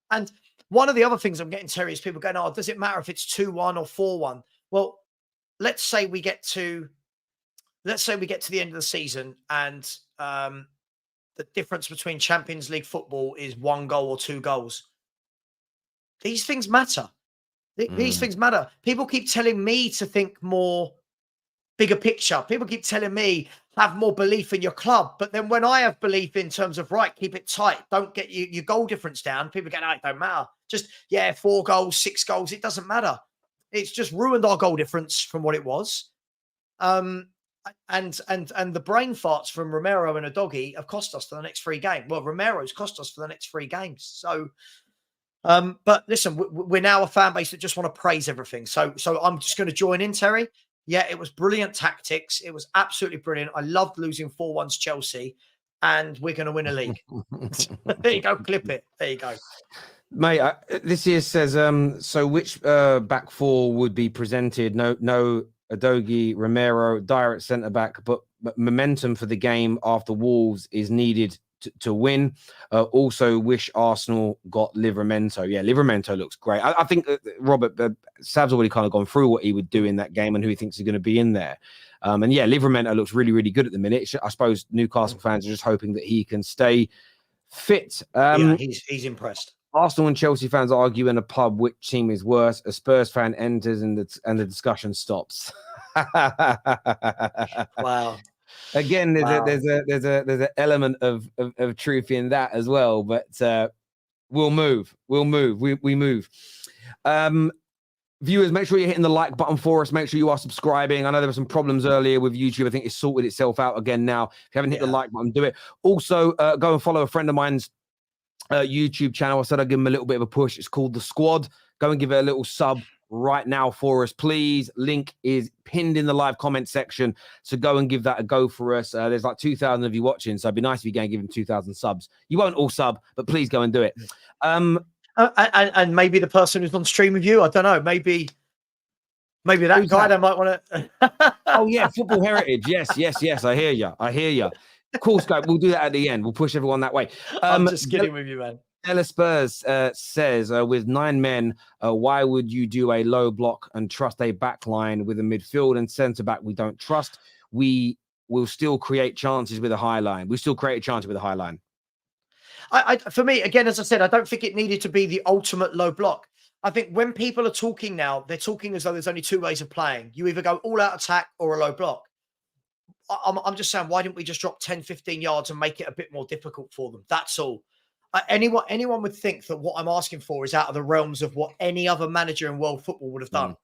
And one of the other things I'm getting, Terry, is people going, oh, does it matter if it's 2-1 or 4-1? Well, let's say we get to the end of the season and the difference between Champions League football is 1 goal or 2 goals. These things matter. These things matter. People keep telling me to think more bigger picture. People keep telling me have more belief in your club. But then when I have belief in terms of, right, keep it tight, don't get your goal difference down, people go, no, it don't matter. Just, 4 goals, 6 goals, it doesn't matter. It's just ruined our goal difference from what it was. And the brain farts from Romero and Udogie have cost us for the next 3 games. Well, Romero's cost us for the next 3 games. So, but listen, we're now a fan base that just want to praise everything. So I'm just going to join in, Terry. Yeah, it was brilliant tactics. It was absolutely brilliant. I loved losing 4-1 to Chelsea, and we're going to win a league. There you go. Clip it. There you go. Mate, this here says, so which back 4 would be presented? No, Udogie, Romero, Dyer at centre-back, but momentum for the game after Wolves is needed to win. Also, wish Arsenal got Livramento. Yeah, Livramento looks great. I think Robert Sav's already kind of gone through what he would do in that game and who he thinks is going to be in there. And yeah, Livramento looks really, really good at the minute. I suppose Newcastle fans are just hoping that he can stay fit. Yeah, he's impressed. Arsenal and Chelsea fans argue in a pub which team is worse. A Spurs fan enters and the discussion stops. Wow. Again, there's an element of truth in that as well. But we'll move. We move. Viewers, make sure you're hitting the like button for us. Make sure you are subscribing. I know there were some problems earlier with YouTube. I think it's sorted itself out again now. If you haven't hit the like button, do it. Also, go and follow a friend of mine's YouTube channel. I said I'd give him a little bit of a push. It's called The Squad. Go and give it a little sub right now for us, please. Link is pinned in the live comment section. So go and give that a go for us. There's like 2,000 of you watching. So it'd be nice if you go and give him 2,000 subs. You won't all sub, but please go and do it. And maybe the person who's on stream with you, I don't know, maybe that guy that might want to. Oh yeah, football heritage. Yes. I hear you. Cool, Scope. We'll do that at the end. We'll push everyone that way. I'm just kidding with you, man. Ella Spurs says, with 9 men, why would you do a low block and trust a back line with a midfield and centre back we don't trust? We will still create chances with a high line. We still create a chance with a high line. For me, again, as I said, I don't think it needed to be the ultimate low block. I think when people are talking now, they're talking as though there's only 2 ways of playing. You either go all out attack or a low block. I'm just saying, why didn't we just drop 10, 15 yards and make it a bit more difficult for them? That's all. Anyone would think that what I'm asking for is out of the realms of what any other manager in world football would have done.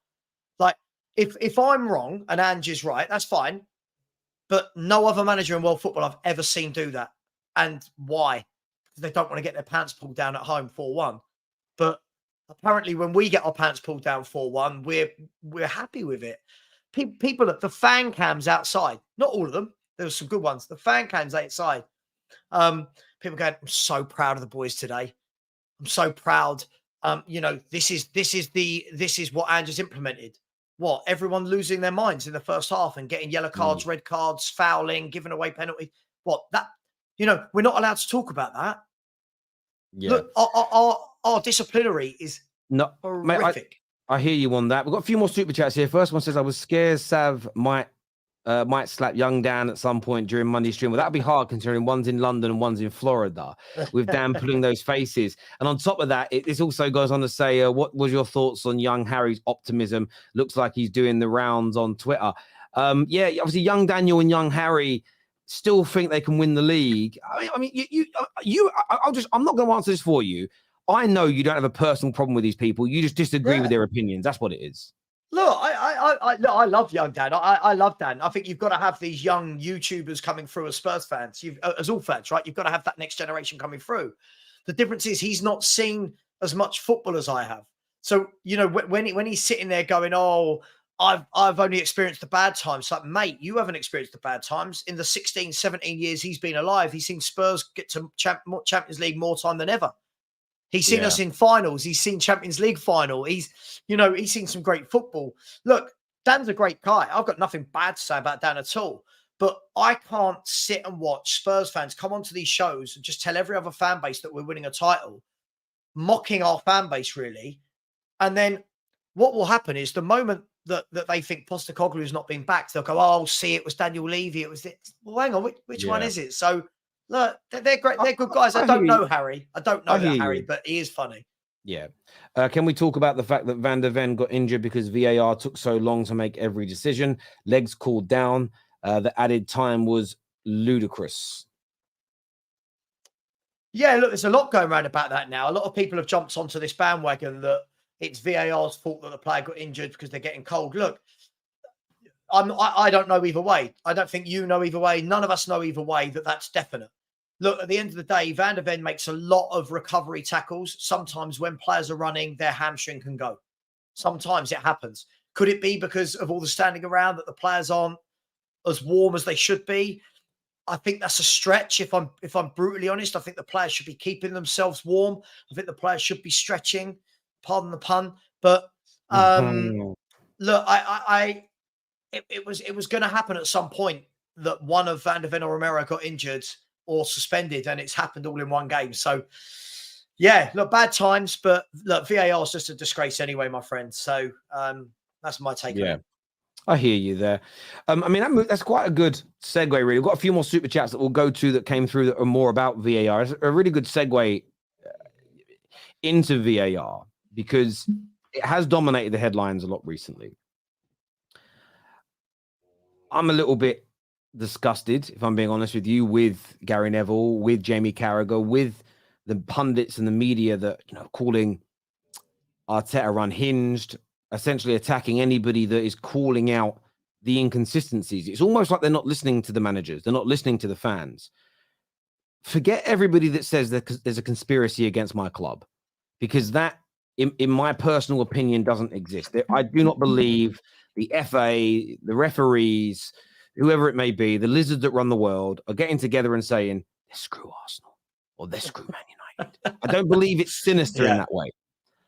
Like, if I'm wrong and Ange is right, that's fine. But no other manager in world football I've ever seen do that. And why? Because they don't want to get their pants pulled down at home 4-1. But apparently when we get our pants pulled down 4-1, we're happy with it. People at the fan cams outside, not all of them, there were some good ones. The fan cams outside, people going, I'm so proud of the boys today. I'm so proud. This is what Ange has implemented. What? Everyone losing their minds in the first half and getting yellow cards, red cards, fouling, giving away penalties. What? That, we're not allowed to talk about that. Yeah. Look, our disciplinary is horrific. Mate, I hear you on that. We've got a few more super chats here. First one says, I was scared Sav might slap young Dan at some point during Monday's stream. Well, that'd be hard considering one's in London and one's in Florida, with Dan pulling those faces. And on top of that, this also goes on to say, what was your thoughts on young Harry's optimism? Looks like he's doing the rounds on Twitter. Yeah, obviously young Daniel and young Harry still think they can win the league. I mean, I'm not going to answer this for you. I know you don't have a personal problem with these people. You just disagree with their opinions. That's what it is. Look, I love young Dan. I love Dan. I think you've got to have these young YouTubers coming through as Spurs fans. As all fans, right? You've got to have that next generation coming through. The difference is he's not seen as much football as I have. So, when he's sitting there going, oh, I've only experienced the bad times. It's like, mate, you haven't experienced the bad times. In the 16, 17 years he's been alive, he's seen Spurs get to Champions League more time than ever. He's seen us in finals. He's seen Champions League final. He's seen some great football. Look, Dan's a great guy. I've got nothing bad to say about Dan at all. But I can't sit and watch Spurs fans come onto these shows and just tell every other fan base that we're winning a title, mocking our fan base, really. And then what will happen is the moment that they think Postecoglou is not being backed, they'll go, oh, see, it was Daniel Levy. It was this. Well, hang on, which one is it? So, look, they're great. They're good guys. I don't know Harry. I don't know Harry, but he is funny. Yeah. Can we talk about the fact that Van De Ven got injured because VAR took so long to make every decision? Legs called down. The added time was ludicrous. Yeah, look, there's a lot going around about that now. A lot of people have jumped onto this bandwagon that it's VAR's fault that the player got injured because they're getting cold. Look, I don't know either way. I don't think you know either way. None of us know either way that's definite. Look, at the end of the day, Van De Ven makes a lot of recovery tackles. Sometimes when players are running, their hamstring can go. Sometimes it happens. Could it be because of all the standing around that the players aren't as warm as they should be? I think that's a stretch. If I'm brutally honest, I think the players should be keeping themselves warm. I think the players should be stretching. Pardon the pun. But look, it was going to happen at some point that one of Van De Ven or Romero got injured or suspended, and it's happened all in one game. So, yeah, look, bad times, but look, VAR is just a disgrace anyway, my friend. So that's my take on it. I hear you there. I mean, that's quite a good segue, really. We've got a few more super chats that we'll go to that came through that are more about VAR. It's a really good segue into VAR because it has dominated the headlines a lot recently. I'm a little bit disgusted, if I'm being honest with you, with Gary Neville, with Jamie Carragher, with the pundits and the media that, calling Arteta unhinged, essentially attacking anybody that is calling out the inconsistencies. It's almost like they're not listening to the managers. They're not listening to the fans. Forget everybody that says that there's a conspiracy against my club, because that, in my personal opinion, doesn't exist. I do not believe the FA, the referees, whoever it may be, the lizards that run the world are getting together and saying, let's screw Arsenal or let's screw Man United. I don't believe it's sinister in that way.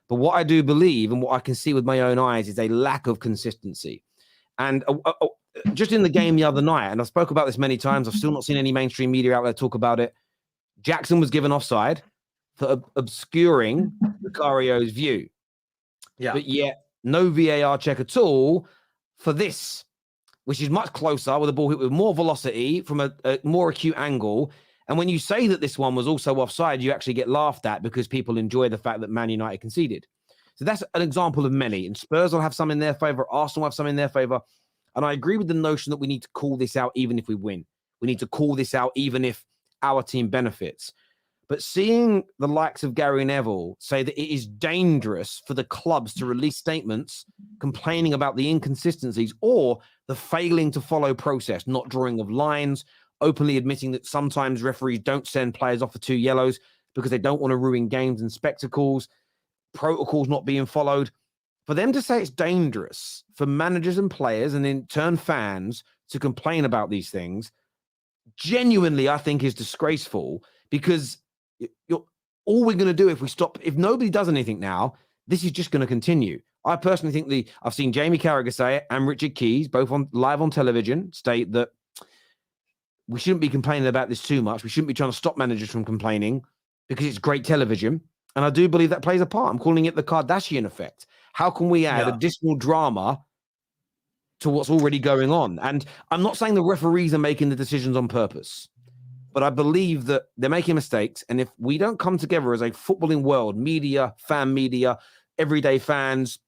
But what I do believe and what I can see with my own eyes is a lack of consistency. And just in the game the other night, and I spoke about this many times, I've still not seen any mainstream media out there talk about it. Jackson was given offside for obscuring Vicario's view. Yeah. But yet, no VAR check at all for this, which is much closer, with the ball hit with more velocity from a more acute angle. And when you say that this one was also offside, you actually get laughed at because people enjoy the fact that Man United conceded. So that's an example of many. And Spurs will have some in their favour. Arsenal will have some in their favour. And I agree with the notion that we need to call this out even if we win. We need to call this out even if our team benefits. But seeing the likes of Gary Neville say that it is dangerous for the clubs to release statements complaining about the inconsistencies or the failing to follow process, not drawing of lines, openly admitting that sometimes referees don't send players off for 2 yellows because they don't want to ruin games and spectacles, protocols not being followed. For them to say it's dangerous for managers and players and in turn fans to complain about these things, genuinely, I think is disgraceful, because all we're going to do if nobody does anything now, this is just going to continue. I personally think I've seen Jamie Carragher say it and Richard Keys, both live on television, state that we shouldn't be complaining about this too much. We shouldn't be trying to stop managers from complaining because it's great television. And I do believe that plays a part. I'm calling it the Kardashian effect. How can we add additional drama to what's already going on? And I'm not saying the referees are making the decisions on purpose, but I believe that they're making mistakes. And if we don't come together as a footballing world, media, fan media, everyday fans,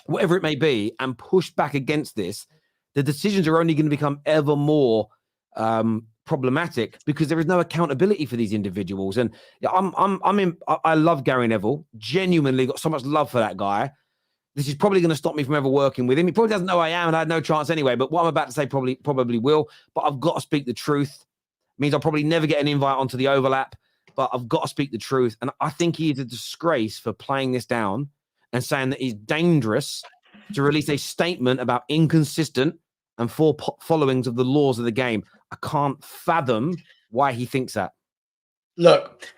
whatever it may be, and push back against this, the decisions are only going to become ever more problematic because there is no accountability for these individuals. And I love Gary Neville, genuinely got so much love for that guy. This is probably going to stop me from ever working with him. He probably doesn't know who I am, and I had no chance anyway. But what I'm about to say probably will. But I've got to speak the truth. It means I'll probably never get an invite onto the overlap. But I've got to speak the truth. And I think he is a disgrace for playing this down and saying that he's dangerous to release a statement about inconsistent and full followings of the laws of the game. I can't fathom why he thinks that. Look,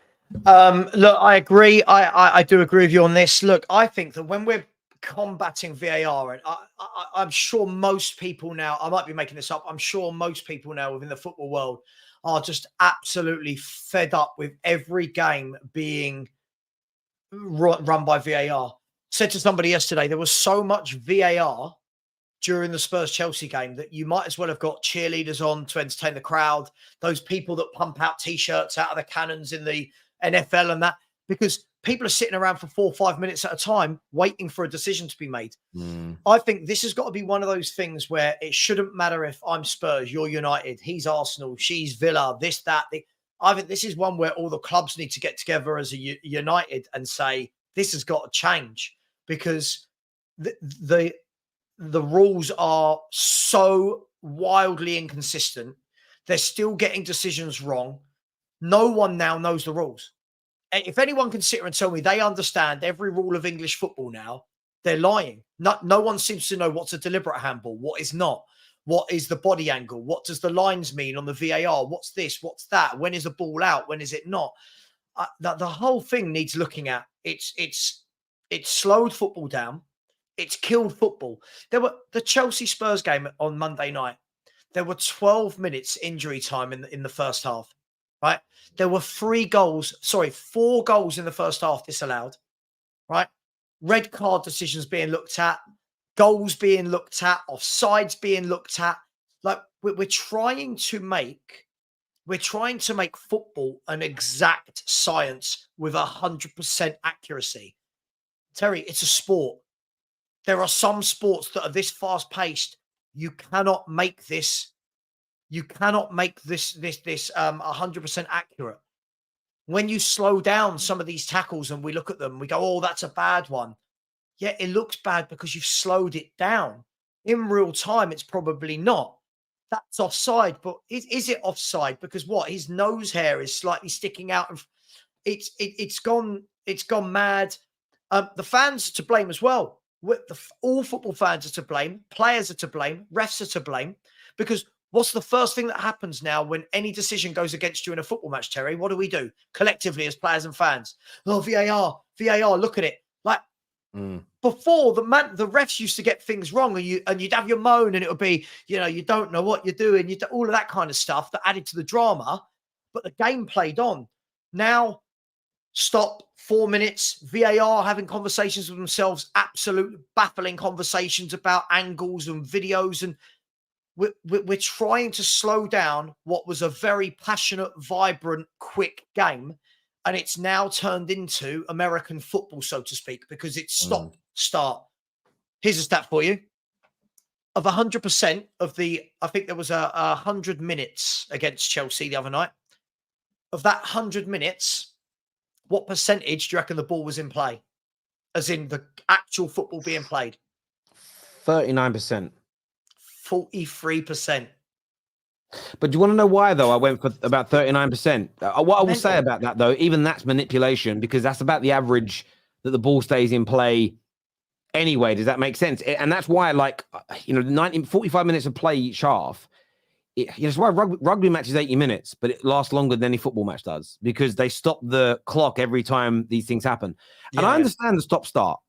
I agree. I do agree with you on this. Look, I think that when we're combating VAR, and I'm sure most people now, I might be making this up, I'm sure most people now within the football world are just absolutely fed up with every game being run by VAR. Said to somebody yesterday, there was so much VAR during the Spurs-Chelsea game that you might as well have got cheerleaders on to entertain the crowd, those people that pump out T-shirts out of the cannons in the NFL and that, because people are sitting around for 4 or 5 minutes at a time waiting for a decision to be made. I think this has got to be one of those things where it shouldn't matter if I'm Spurs, you're United, he's Arsenal, she's Villa, this, that. I think this is one where all the clubs need to get together as a United and say, this has got to change, because the rules are so wildly inconsistent. They're still getting decisions wrong. No one now knows the rules. If anyone can sit here and tell me they understand every rule of English football now, they're lying. No one seems to know what's a deliberate handball, what is not, what is the body angle, what does the lines mean on the VAR, what's this, what's that, when is a ball out, when is it not? The whole thing needs looking at. It's slowed football down. It's killed football. There were the Chelsea Spurs game on Monday night. There were 12 minutes injury time in the first half. right? There were 4 goals in the first half disallowed, right? Red card decisions being looked at, goals being looked at, offsides being looked at. Like we're trying to make football an exact science with 100% accuracy. Terry, it's a sport. There are some sports that are this fast paced. You cannot make this. You cannot make this 100% accurate. When you slow down some of these tackles and we look at them, we go, "Oh, that's a bad one." Yeah, it looks bad because you've slowed it down. In real time, it's probably not. That's offside, but is it offside? Because what? His nose hair is slightly sticking out, and it's gone mad. The fans are to blame as well. All football fans are to blame. Players are to blame. Refs are to blame. Because what's the first thing that happens now when any decision goes against you in a football match, Terry? What do? Collectively as players and fans? Oh, VAR, look at it. Like before, the refs used to get things wrong, and you'd have your moan, and it would be, you don't know what you're doing. All of that kind of stuff that added to the drama, but the game played on. Now, stop, 4 minutes, VAR having conversations with themselves, absolute baffling conversations about angles and videos. And we're trying to slow down what was a very passionate, vibrant, quick game. And it's now turned into American football, so to speak, because it's stop, start. Here's a stat for you. Of 100% of I think there was 100 minutes against Chelsea the other night. Of that 100 minutes, what percentage do you reckon the ball was in play? As in the actual football being played? 39%. 43%. But do you want to know why, though, I went for about 39%? What I will say about that, though, even that's manipulation, because that's about the average that the ball stays in play anyway. Does that make sense? And that's why, 45 minutes of play each half. It's why rugby match is 80 minutes, but it lasts longer than any football match does, because they stop the clock every time these things happen. And I understand the stop-start.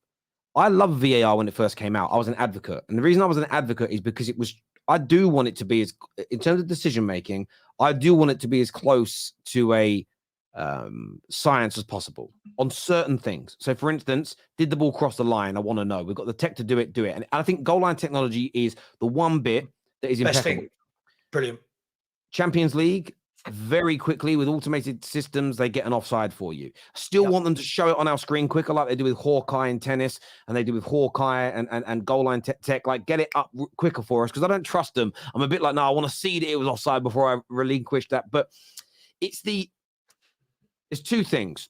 I love VAR when it first came out. I was an advocate. And the reason I was an advocate is because I do want it to be, in terms of decision-making, I do want it to be as close to a science as possible on certain things. So, for instance, did the ball cross the line? I want to know. We've got the tech to do it. And I think goal line technology is the one bit that is impeccable. Brilliant. Champions League, very quickly with automated systems, they get an offside for you. Still want them to show it on our screen quicker, like they do with Hawkeye in tennis, and they do with Hawkeye and goal line tech. Like, get it up quicker for us, because I don't trust them. I'm a bit like, no, I want to see that it was offside before I relinquish that. But it's two things.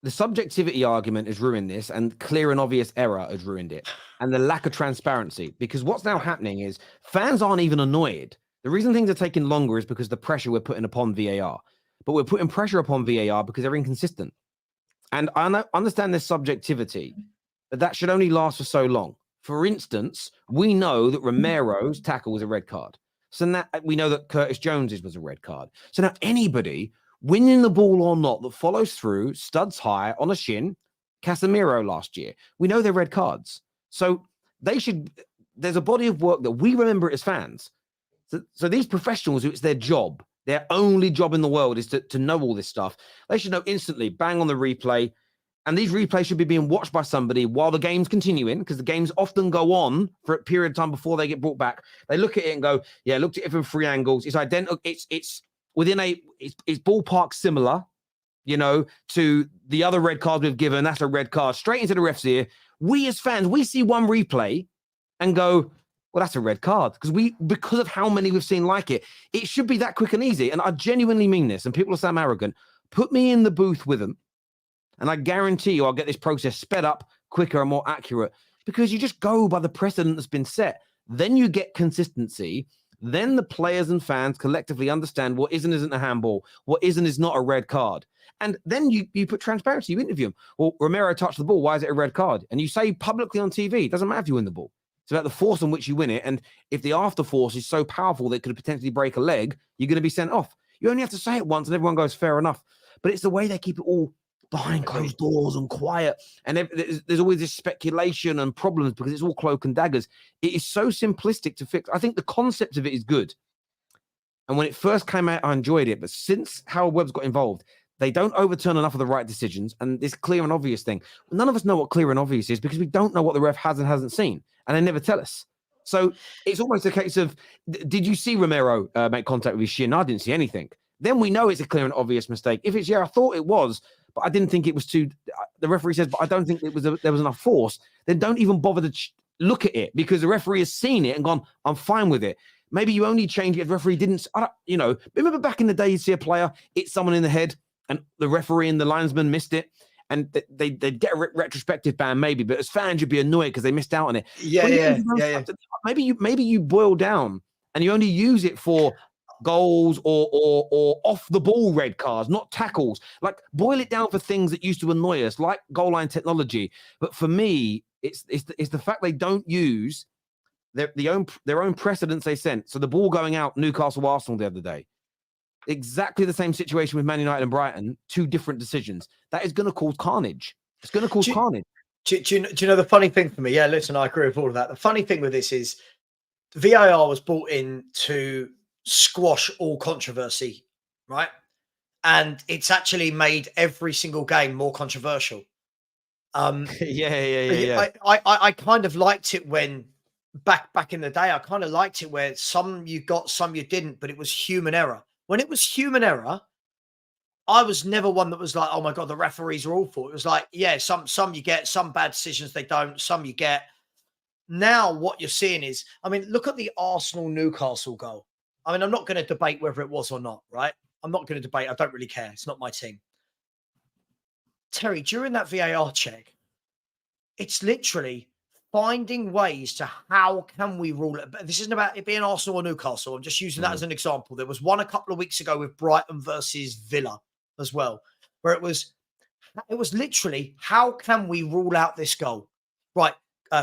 The subjectivity argument has ruined this, and clear and obvious error has ruined it, and the lack of transparency. Because what's now happening is fans aren't even annoyed. The reason things are taking longer is because the pressure we're putting upon VAR. But we're putting pressure upon VAR because they're inconsistent. And I understand this subjectivity, but that should only last for so long. For instance, we know that Romero's tackle was a red card. So now we know that Curtis Jones's was a red card. So now anybody winning the ball or not that follows through, studs high on a shin, Casemiro last year, we know they're red cards. So there's a body of work that we remember it as fans. So these professionals, it's their job, their only job in the world is to know all this stuff. They should know instantly, bang on the replay. And these replays should be being watched by somebody while the game's continuing, because the games often go on for a period of time before they get brought back. They look at it and go, yeah, looked at it from 3 angles. It's identical. It's within it's ballpark similar, to the other red cards we've given. That's a red card straight into the ref's ear. We as fans, we see one replay and go, well, that's a red card, because of how many we've seen like it. It should be that quick and easy. And I genuinely mean this, and people will say I'm arrogant. Put me in the booth with them, and I guarantee you I'll get this process sped up, quicker and more accurate, because you just go by the precedent that's been set. Then you get consistency. Then the players and fans collectively understand what isn't a handball, what is not a red card. And then you put transparency. You interview them. Well, Romero touched the ball. Why is it a red card? And you say publicly on TV, it doesn't matter if you win the ball. It's about the force on which you win it. And if the after force is so powerful that it could potentially break a leg, you're going to be sent off. You only have to say it once and everyone goes, fair enough. But it's the way they keep it all behind closed doors and quiet. And there's always this speculation and problems because it's all cloak and daggers. It is so simplistic to fix. I think the concept of it is good. And when it first came out, I enjoyed it. But since Howard Webb's got involved, they don't overturn enough of the right decisions. And this clear and obvious thing, none of us know what clear and obvious is because we don't know what the ref has and hasn't seen. And they never tell us. So it's almost a case of, did you see Romero make contact with his shin? I didn't see anything. Then we know it's a clear and obvious mistake. If it's, I thought it was, but I didn't think it was too, the referee says, but I don't think it was there was enough force. Then don't even bother to look at it because the referee has seen it and gone, I'm fine with it. Maybe you only change it if the referee didn't, remember back in the day, you'd see a player hit someone in the head and the referee and the linesman missed it. And they'd get a retrospective ban, maybe, but as fans, you'd be annoyed because they missed out on it. Yeah. Maybe you boil down and you only use it for goals or off the ball red cards, not tackles. Like boil it down for things that used to annoy us, like goal line technology. But for me, it's the fact they don't use their own precedents they sent. So the ball going out, Newcastle Arsenal the other day. Exactly the same situation with Man United and Brighton, 2 different decisions. That is going to cause carnage. It's going to cause carnage. Do you know the funny thing for me? Yeah, listen, I agree with all of that. The funny thing with this is VAR was brought in to squash all controversy, right? And it's actually made every single game more controversial. Yeah. I kind of liked it when back in the day. I kind of liked it where some you got, some you didn't, but it was human error. When it was human error, I was never one that was like, oh my God, the referees are awful. It was like, yeah, some you get, some bad decisions they don't, some you get. Now what you're seeing is, I mean, look at the Arsenal-Newcastle goal. I mean, I'm not going to debate whether it was or not, right? I'm not going to debate. I don't really care. It's not my team. Terry, during that VAR check, it's literally finding ways to how can we rule it. But this isn't about it being Arsenal or Newcastle. I'm just using that as an example. There was one a couple of weeks ago with Brighton versus Villa as well, where it was literally, how can we rule out this goal? Right.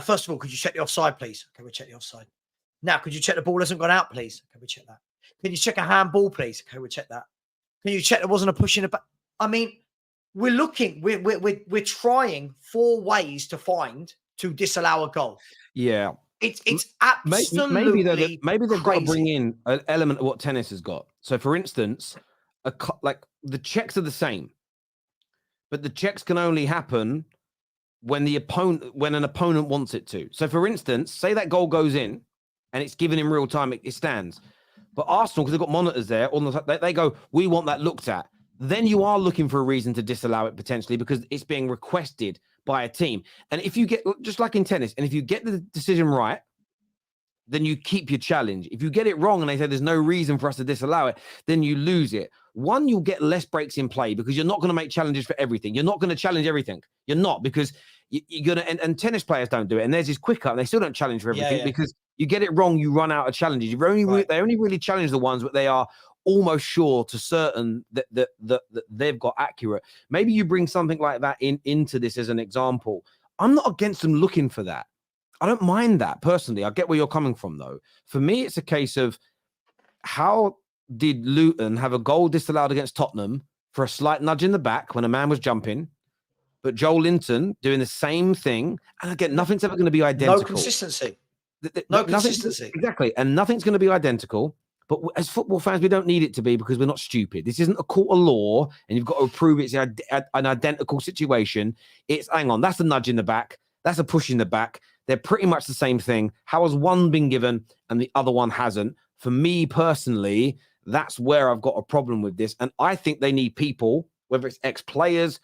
First of all, could you check the offside, please? Okay, we'll check the offside. Now, could you check the ball hasn't gone out, please? Okay, we check that. Can you check a handball, please? Okay, we'll check that. Can you check there wasn't a push in the back? I mean, we're looking, we're trying 4 ways to disallow a goal. Yeah. It's absolutely maybe they've crazy. got to bring in an element of what tennis has got. So, for instance, like the checks are the same, but the checks can only happen when an opponent wants it to. So, for instance, say that goal goes in and it's given in real time, it stands. But Arsenal, because they've got monitors there, they go, we want that looked at. Then you are looking for a reason to disallow it potentially because it's being requested by a team. And if you get, just like in tennis, and if you get the decision right, then you keep your challenge. If you get it wrong and they say there's no reason for us to disallow it, then you lose it. One, you'll get less breaks in play because you're not going to make challenges for everything. You're not going to challenge everything. You're not, because you're going to, and tennis players don't do it. And theirs is quicker and they still don't challenge for everything because you get it wrong, you run out of challenges. They only really challenge the ones that they are almost sure to certain that they've got accurate. Maybe you bring something like that into this as an example. I'm not against them looking for that. I don't mind that personally. I get where you're coming from though. For me, it's a case of how did Luton have a goal disallowed against Tottenham for a slight nudge in the back when a man was jumping, but Joel Linton doing the same thing? And again, nothing's ever going to be identical. No consistency. Consistency. Exactly. And nothing's going to be identical. But as football fans, we don't need it to be because we're not stupid. This isn't a court of law and you've got to prove it's an identical situation. It's, hang on, that's a nudge in the back. That's a push in the back. They're pretty much the same thing. How has one been given and the other one hasn't? For me personally, that's where I've got a problem with this. And I think they need people, whether it's ex-players,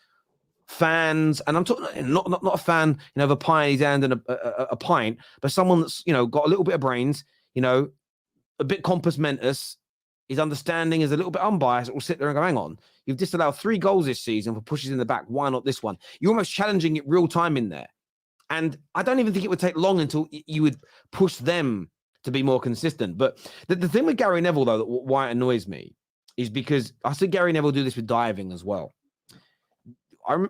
fans, and I'm talking not a fan, of a pie in his hand and a pint, but someone that's, got a little bit of brains, a bit compos mentis, his understanding is a little bit unbiased. It will sit there and go, hang on, you've disallowed 3 goals this season for pushes in the back. Why not this one? You're almost challenging it real time in there. And I don't even think it would take long until you would push them to be more consistent. But the thing with Gary Neville, though, why it annoys me is because I see Gary Neville do this with diving as well.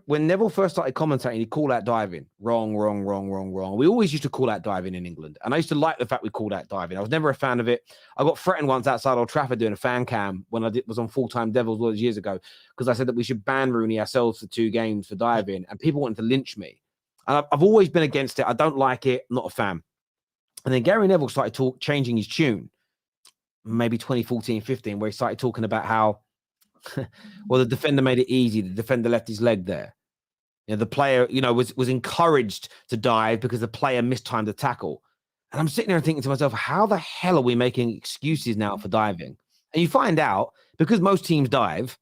When Neville first started commentating, he'd call out diving. Wrong. We always used to call out diving in England. And I used to like the fact we called out diving. I was never a fan of it. I got threatened once outside Old Trafford doing a fan cam when was on full-time Devils all those years ago, because I said that we should ban Rooney ourselves for 2 games for diving. And people wanted to lynch me. And I've always been against it. I don't like it. I'm not a fan. And then Gary Neville started changing his tune. maybe 2014, 15, where he started talking about how, well, the defender made it easy. The defender left his leg there. The player, was encouraged to dive because the player mistimed the tackle. And I'm sitting there thinking to myself, how the hell are we making excuses now for diving? And you find out, because most teams dive,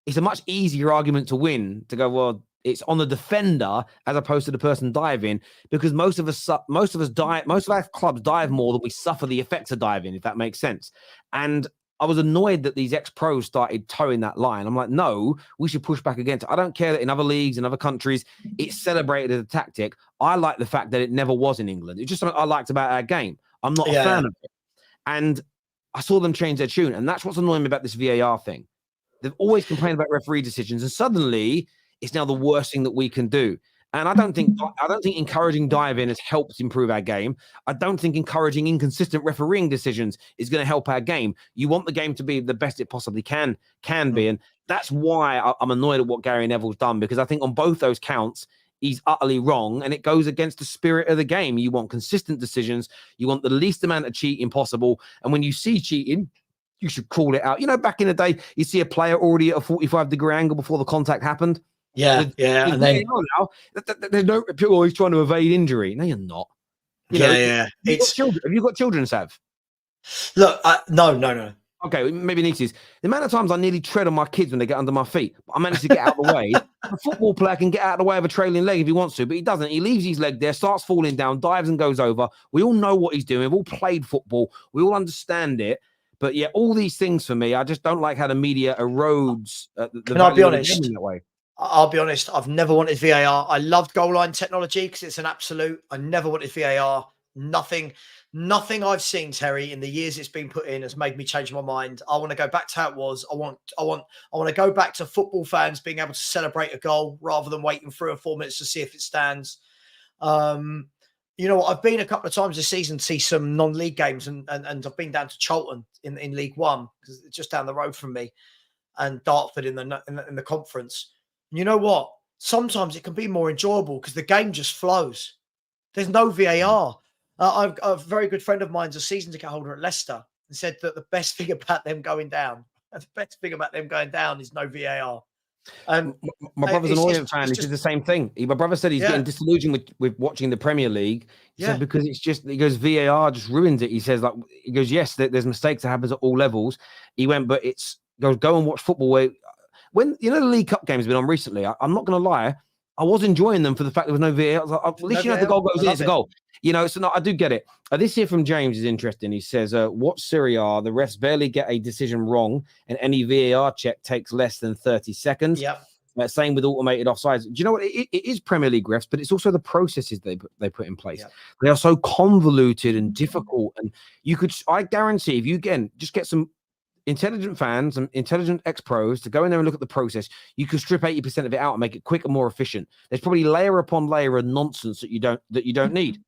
it's a much easier argument to win, to go, well, it's on the defender as opposed to the person diving, because most of our clubs dive more than we suffer the effects of diving, if that makes sense. And I was annoyed that these ex-pros started towing that line. I'm like, no, we should push back against it. I don't care that in other leagues, in other countries, it's celebrated as a tactic. I like the fact that it never was in England. It's just something I liked about our game. I'm not a fan of it. And I saw them change their tune. And that's what's annoying me about this VAR thing. They've always complained about referee decisions, and suddenly it's now the worst thing that we can do. And I don't think encouraging diving has helped improve our game. I don't think encouraging inconsistent refereeing decisions is going to help our game. You want the game to be the best it possibly can be. And that's why I'm annoyed at what Gary Neville's done, because I think on both those counts, he's utterly wrong, and it goes against the spirit of the game. You want consistent decisions. You want the least amount of cheating possible. And when you see cheating, you should call it out. Back in the day, you see a player already at a 45-degree angle before the contact happened. And then now, there's no people always trying to evade injury. No, you're not. Have you got children, Sav? Look, no. Okay, maybe nieces. The amount of times I nearly tread on my kids when they get under my feet, but I managed to get out of the way. A football player can get out of the way of a trailing leg if he wants to, but he doesn't. He leaves his leg there, starts falling down, dives and goes over. We all know what he's doing. We've all played football. We all understand it. But yeah, all these things for me, I just don't like how the media erodes. Can I be honest? That way. I'll be honest. I've never wanted VAR. I loved goal line technology because it's an absolute. I never wanted VAR. Nothing I've seen, Terry, in the years it's been put in has made me change my mind. I want to go back to how it was. I want to go back to football fans being able to celebrate a goal rather than waiting 3 or 4 minutes to see if it stands. I've been a couple of times this season to see some non-league games, and I've been down to Charlton in League One because it's just down the road from me, and Dartford in the conference. You know what? Sometimes it can be more enjoyable because the game just flows. There's no VAR. A very good friend of mine's a season ticket holder at Leicester and said that the best thing about them going down, is no VAR. And my brother's an Orient fan. He did the same thing. My brother said he's getting disillusioned with watching the Premier League. He said because he goes, VAR just ruins it. He says, yes, there's mistakes that happens at all levels. He went, but go and watch football where when the League Cup games have been on recently. I'm not going to lie, I was enjoying them for the fact there was no VAR. I was like, at least the goal goes in, it's a goal. So no, I do get it. This here from James is interesting. He says, watch Serie A. The refs barely get a decision wrong, and any VAR check takes less than 30 seconds. Yeah. Same with automated offsides. Do you know what? It is Premier League refs, but it's also the processes they put in place. Yeah. They are so convoluted and difficult. And I guarantee if you just get some intelligent fans and intelligent ex-pros to go in there and look at the process, you can strip 80% of it out and make it quick and more efficient. There's probably layer upon layer of nonsense that you don't need.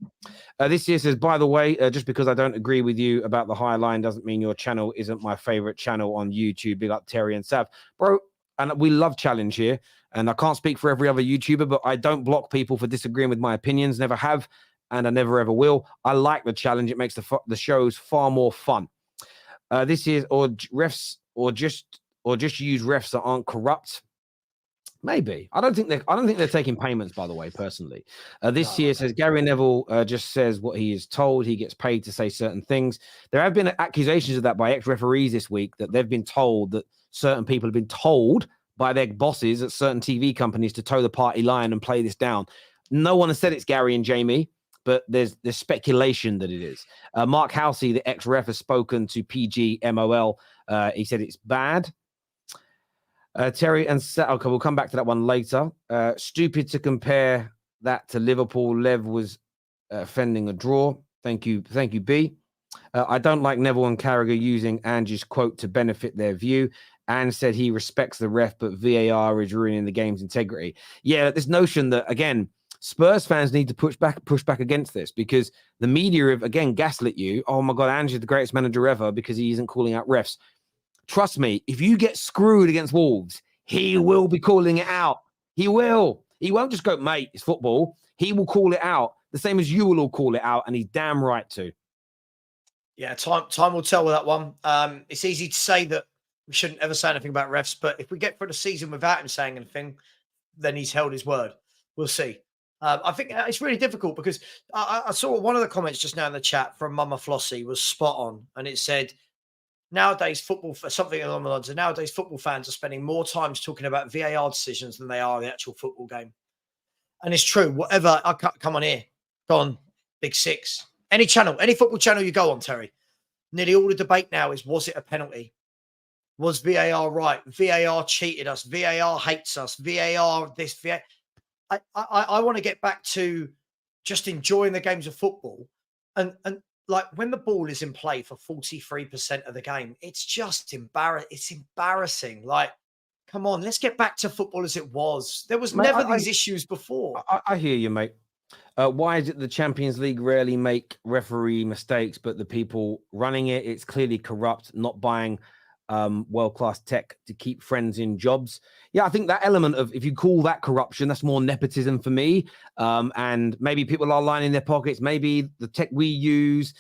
This here says, by the way, just because I don't agree with you about the high line doesn't mean your channel isn't my favorite channel on YouTube. Big up Terry and Sav, bro. And we love challenge here. And I can't speak for every other YouTuber, but I don't block people for disagreeing with my opinions. Never have, and I never ever will. I like the challenge. It makes the shows far more fun. This is refs or just use refs that aren't corrupt. Maybe. I don't think they're taking payments, by the way, personally. This here says Gary Neville just says what he is told. He gets paid to say certain things. There have been accusations of that by ex-referees this week, that they've been told that certain people have been told by their bosses at certain TV companies to toe the party line and play this down. No one has said it's Gary and Jamie, but there's speculation that it is. Mark Halsey, the ex-ref, has spoken to PGMOL. He said it's bad. Terry and okay, we'll come back to that one later. Stupid to compare that to Liverpool. Lev was fending a draw. Thank you, B. I don't like Neville and Carragher using Ange's quote to benefit their view. Ange said he respects the ref, but VAR is ruining the game's integrity. Yeah, this notion that, again, Spurs fans need to push back against this, because the media have, again, gaslit you. Oh, my God, Ange is the greatest manager ever because he isn't calling out refs. Trust me, if you get screwed against Wolves, he will be calling it out. He will. He won't just go, mate, it's football. He will call it out, the same as you will all call it out, and he's damn right to. Yeah, time will tell with that one. It's easy to say that we shouldn't ever say anything about refs, but if we get through the season without him saying anything, then he's held his word. We'll see. I think it's really difficult because I saw one of the comments just now in the chat from Mama Flossie was spot on, and it said, nowadays football, for something along the lines of nowadays football fans are spending more time talking about VAR decisions than they are the actual football game. And it's true. Whatever, come on here, go on, Big Six, any channel, any football channel you go on, Terry. Nearly all the debate now is, was it a penalty? Was VAR right? VAR cheated us. VAR hates us. VAR this. VAR. I want to get back to just enjoying the games of football, and like when the ball is in play for 43% of the game, it's just embarrassing. It's embarrassing. Like, come on, let's get back to football as it was. There was never these issues before. I hear you, mate. Why is it the Champions League rarely make referee mistakes, but the people running it, it's clearly corrupt, not buying world-class tech to keep friends in jobs? Yeah, I think that element of, if you call that corruption, that's more nepotism for me. And maybe people are lining their pockets. Maybe the tech we use,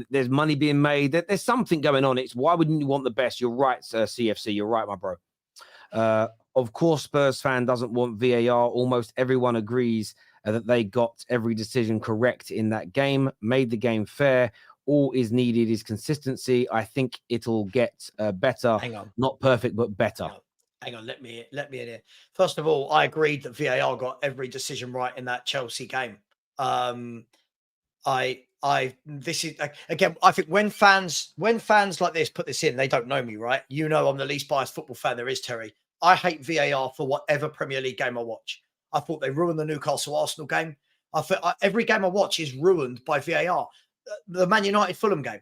there's money being made. There's something going on. It's why wouldn't you want the best? You're right, sir, CFC. You're right, my bro. Of course, Spurs fan doesn't want VAR. Almost everyone agrees that they got every decision correct in that game, made the game fair. All is needed is consistency. I think it'll get better. Hang on. Not perfect, but better. Hang on. Let me in here. First of all, I agreed that VAR got every decision right in that Chelsea game. This is again, I think when fans like this put this in, they don't know me, right? I'm the least biased football fan there is, Terry. I hate VAR for whatever Premier League game I watch. I thought they ruined the Newcastle Arsenal game. I thought every game I watch is ruined by VAR. The Man United Fulham game.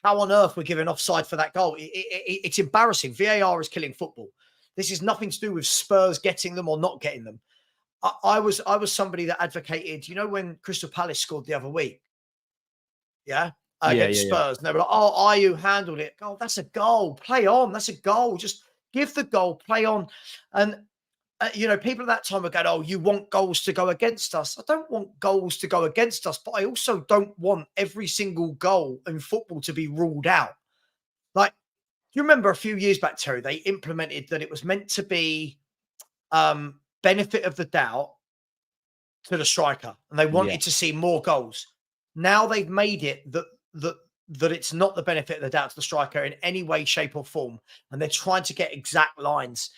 How on earth we're giving offside for that goal? It's embarrassing. VAR is killing football. This is nothing to do with Spurs getting them or not getting them. I was somebody that advocated, when Crystal Palace scored the other week. Against Spurs. And they were like, oh, Ayew handled it. Oh, that's a goal. Play on. That's a goal. Just give the goal. Play on. And people at that time were going, oh, you want goals to go against us. I don't want goals to go against us, but I also don't want every single goal in football to be ruled out. Like, you remember a few years back, Terry, they implemented that it was meant to be benefit of the doubt to the striker, and they wanted to see more goals. Now they've made it that it's not the benefit of the doubt to the striker in any way, shape, or form. And they're trying to get exact lines.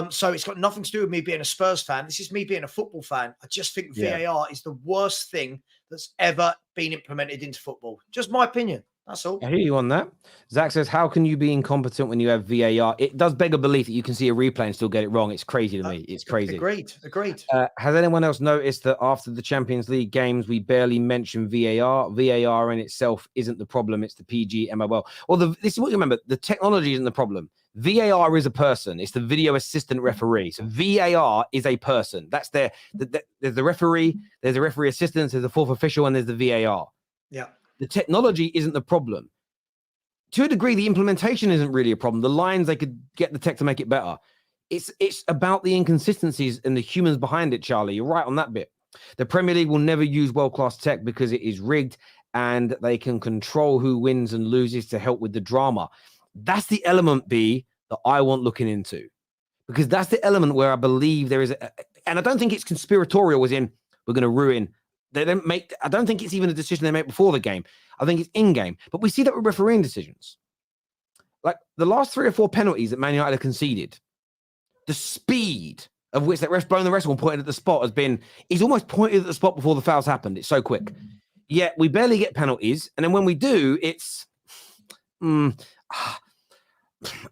So it's got nothing to do with me being a Spurs fan. This is me being a football fan. I just think VAR is the worst thing that's ever been implemented into football. Just my opinion. That's all. I hear you on that. Zach says, how can you be incompetent when you have VAR? It does beg a belief that you can see a replay and still get it wrong. It's crazy to me. It's crazy. Agreed. Has anyone else noticed that after the Champions League games, we barely mention VAR? VAR in itself isn't the problem. It's the PG, MOL. This is what you remember. The technology isn't the problem. VAR is a person. It's the video assistant referee. So VAR is a person. That's there's the referee, there's a referee assistant, there's the fourth official, and there's the VAR. Yeah. The technology isn't the problem. To a degree, the implementation isn't really a problem. The lines, they could get the tech to make it better. It's about the inconsistencies and the humans behind it, Charlie. You're right on that bit. The Premier League will never use world-class tech because it is rigged and they can control who wins and loses to help with the drama. That's the element, B, that I want looking into. Because that's the element where I believe there is and I don't think it's conspiratorial as in we're going to ruin. They don't make. I don't think it's even a decision they make before the game. I think it's in-game. But we see that with refereeing decisions. Like the last 3 or 4 penalties that Man United have conceded, the speed of which that ref's blown the wrestle and pointed at the spot has been, he's almost pointed at the spot before the fouls happened. It's so quick. Yet we barely get penalties. And then when we do, it's,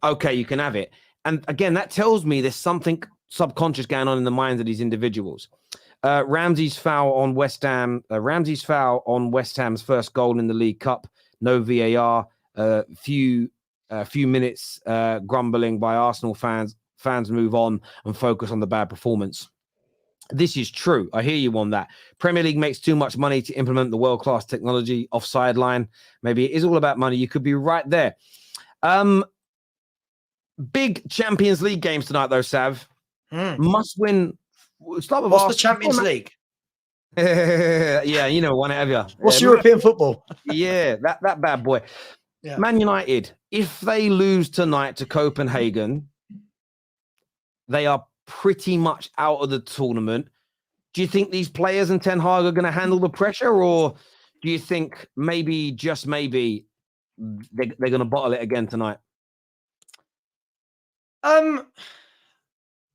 okay, you can have it. And again, that tells me there's something subconscious going on in the minds of these individuals. Ramsey's foul on West Ham. Ramsey's foul on West Ham's first goal in the League Cup. No VAR. Few minutes grumbling by Arsenal fans. Fans move on and focus on the bad performance. This is true. I hear you on that. Premier League makes too much money to implement the world-class technology. Offside line. Maybe it is all about money. You could be right there. Big Champions League games tonight, though, Sav. Must win. What's the Champions League? Yeah, you never won it, have you? What's European football? Yeah, that bad boy. Yeah. Man United, if they lose tonight to Copenhagen, they are pretty much out of the tournament. Do you think these players and Ten Hag are going to handle the pressure, or do you think maybe, just maybe, they're going to bottle it again tonight?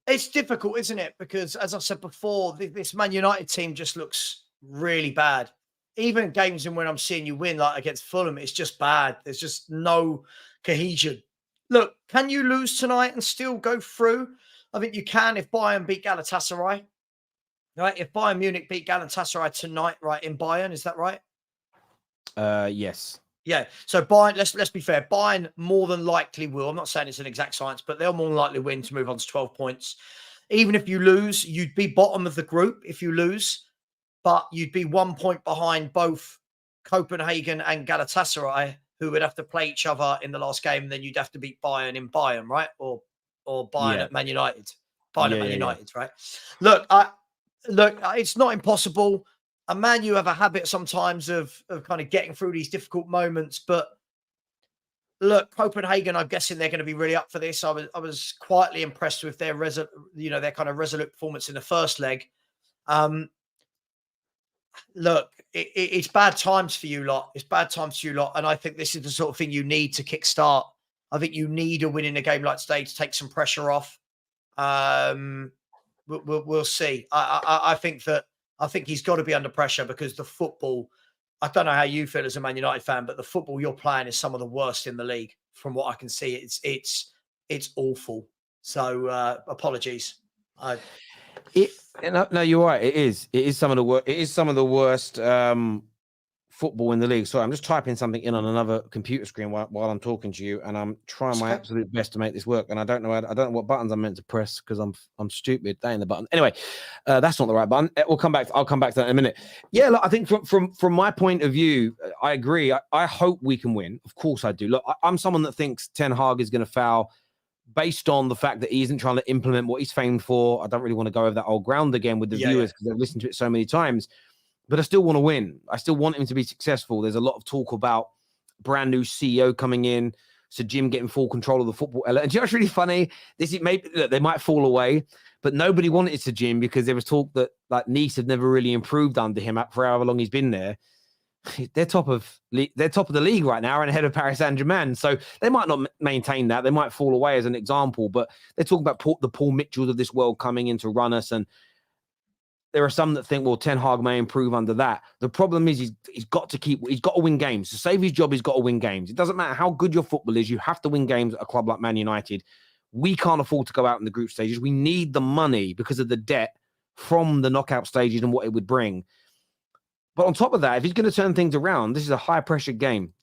It's difficult, isn't it? Because as I said before, this Man United team just looks really bad. Even games in when I'm seeing you win, like against Fulham, it's just bad. There's just no cohesion. Look, can you lose tonight and still go through? I think you can if Bayern beat Galatasaray. Right? If Bayern Munich beat Galatasaray tonight, right, in Bayern, is that right? Yes. Yeah. So Bayern, let's be fair. Bayern more than likely will. I'm not saying it's an exact science, but they'll more than likely win to move on to 12 points. Even if you lose, you'd be bottom of the group if you lose, but you'd be 1 point behind both Copenhagen and Galatasaray, who would have to play each other in the last game. And then you'd have to beat Bayern in Bayern, right? Or Bayern at Man United. Bayern at Man United, right? Look, it's not impossible. A Man U have a habit sometimes of kind of getting through these difficult moments. But look, Copenhagen, I'm guessing they're going to be really up for this. I was quietly impressed with their their kind of resolute performance in the first leg. Look, it's bad times for you lot. It's bad times for you lot. And I think this is the sort of thing you need to kickstart. I think you need a win in a game like today to take some pressure off. We'll see. I think he's got to be under pressure because the football, I don't know how you feel as a Man United fan, but the football you're playing is some of the worst in the league. From what I can see, it's awful. So apologies. No, you're right. It is. It is some of the worst. It is some of the worst football in the league. Sorry, I'm just typing something in on another computer screen while I'm talking to you, and I'm trying my absolute best to make this work. And I don't know what buttons I'm meant to press because I'm stupid. That ain't the button. Anyway, that's not the right button. I'll come back to that in a minute. Yeah, look, I think from my point of view, I agree. I hope we can win. Of course, I do. Look, I'm someone that thinks Ten Hag is going to foul based on the fact that he isn't trying to implement what he's famed for. I don't really want to go over that old ground again with the viewers because they've listened to it so many times. But I still want to win. I still want him to be successful. There's a lot of talk about brand new CEO coming in, Sir Jim getting full control of the football. And do you know what's really funny? They might fall away, but nobody wanted Sir Jim because there was talk that like Nice had never really improved under him for however long he's been there. They're top of the league right now and ahead of Paris Saint-Germain. So they might not maintain that. They might fall away as an example, but they're talking about the Paul Mitchells of this world coming in to run us. And there are some that think, well, Ten Hag may improve under that. The problem is he's got to win games. To save his job, he's got to win games. It doesn't matter how good your football is. You have to win games at a club like Man United. We can't afford to go out in the group stages. We need the money because of the debt from the knockout stages and what it would bring. But on top of that, if he's going to turn things around, this is a high-pressure game.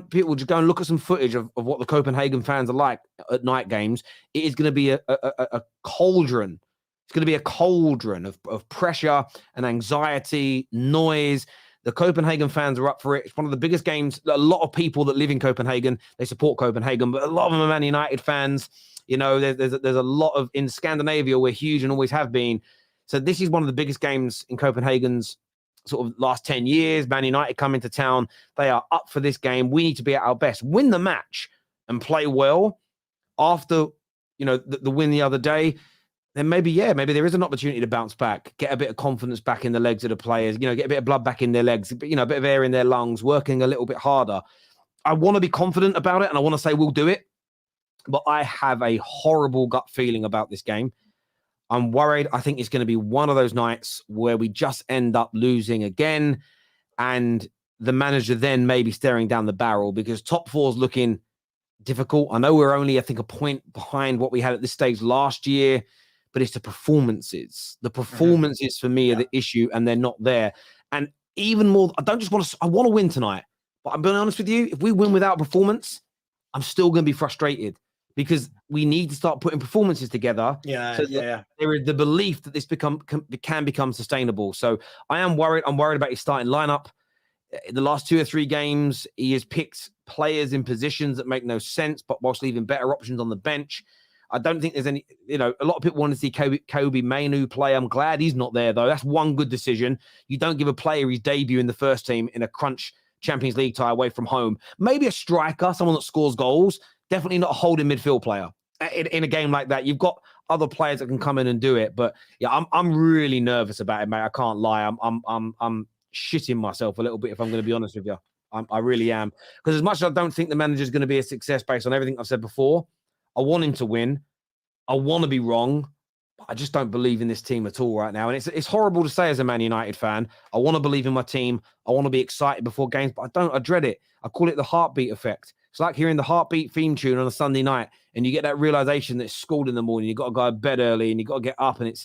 People just go and look at some footage of what the Copenhagen fans are like at night games. It is going to be a cauldron. It's going to be a cauldron of pressure and anxiety, noise. The Copenhagen fans are up for it. It's one of the biggest games. A lot of people that live in Copenhagen, they support Copenhagen, but a lot of them are Man United fans. You know, there's a lot of, in Scandinavia, we're huge and always have been. So this is one of the biggest games in Copenhagen's sort of last 10 years. Man United come into town. They are up for this game. We need to be at our best, win the match and play well after, the win the other day. Then maybe there is an opportunity to bounce back, get a bit of confidence back in the legs of the players, get a bit of blood back in their legs, a bit of air in their lungs, working a little bit harder. I want to be confident about it and I want to say we'll do it, but I have a horrible gut feeling about this game. I'm worried. I think it's going to be one of those nights where we just end up losing again. And the manager then may be staring down the barrel because top four is looking difficult. I know we're only, I think, a point behind what we had at this stage last year, but it's the performances. The performances for me are the issue and they're not there. And even more, I want to win tonight, but I'm being honest with you. If we win without performance, I'm still going to be frustrated. Because we need to start putting performances together. There is the belief that this can become sustainable. So I am worried. I'm worried about his starting lineup. In the last 2 or 3 games, he has picked players in positions that make no sense, but whilst leaving better options on the bench. I don't think there's any, a lot of people want to see Kobe Mainu play. I'm glad he's not there, though. That's one good decision. You don't give a player his debut in the first team in a crunch Champions League tie away from home. Maybe a striker, someone that scores goals. Definitely not a holding midfield player. In a game like that, you've got other players that can come in and do it. But yeah, I'm really nervous about it, mate. I can't lie. I'm shitting myself a little bit, if I'm going to be honest with you. I really am. Because as much as I don't think the manager is going to be a success based on everything I've said before, I want him to win. I want to be wrong. But I just don't believe in this team at all right now. And it's horrible to say as a Man United fan. I want to believe in my team. I want to be excited before games, but I don't. I dread it. I call it the heartbeat effect. It's like hearing the heartbeat theme tune on a Sunday night and you get that realization that it's school in the morning. You've got to go to bed early and you've got to get up. And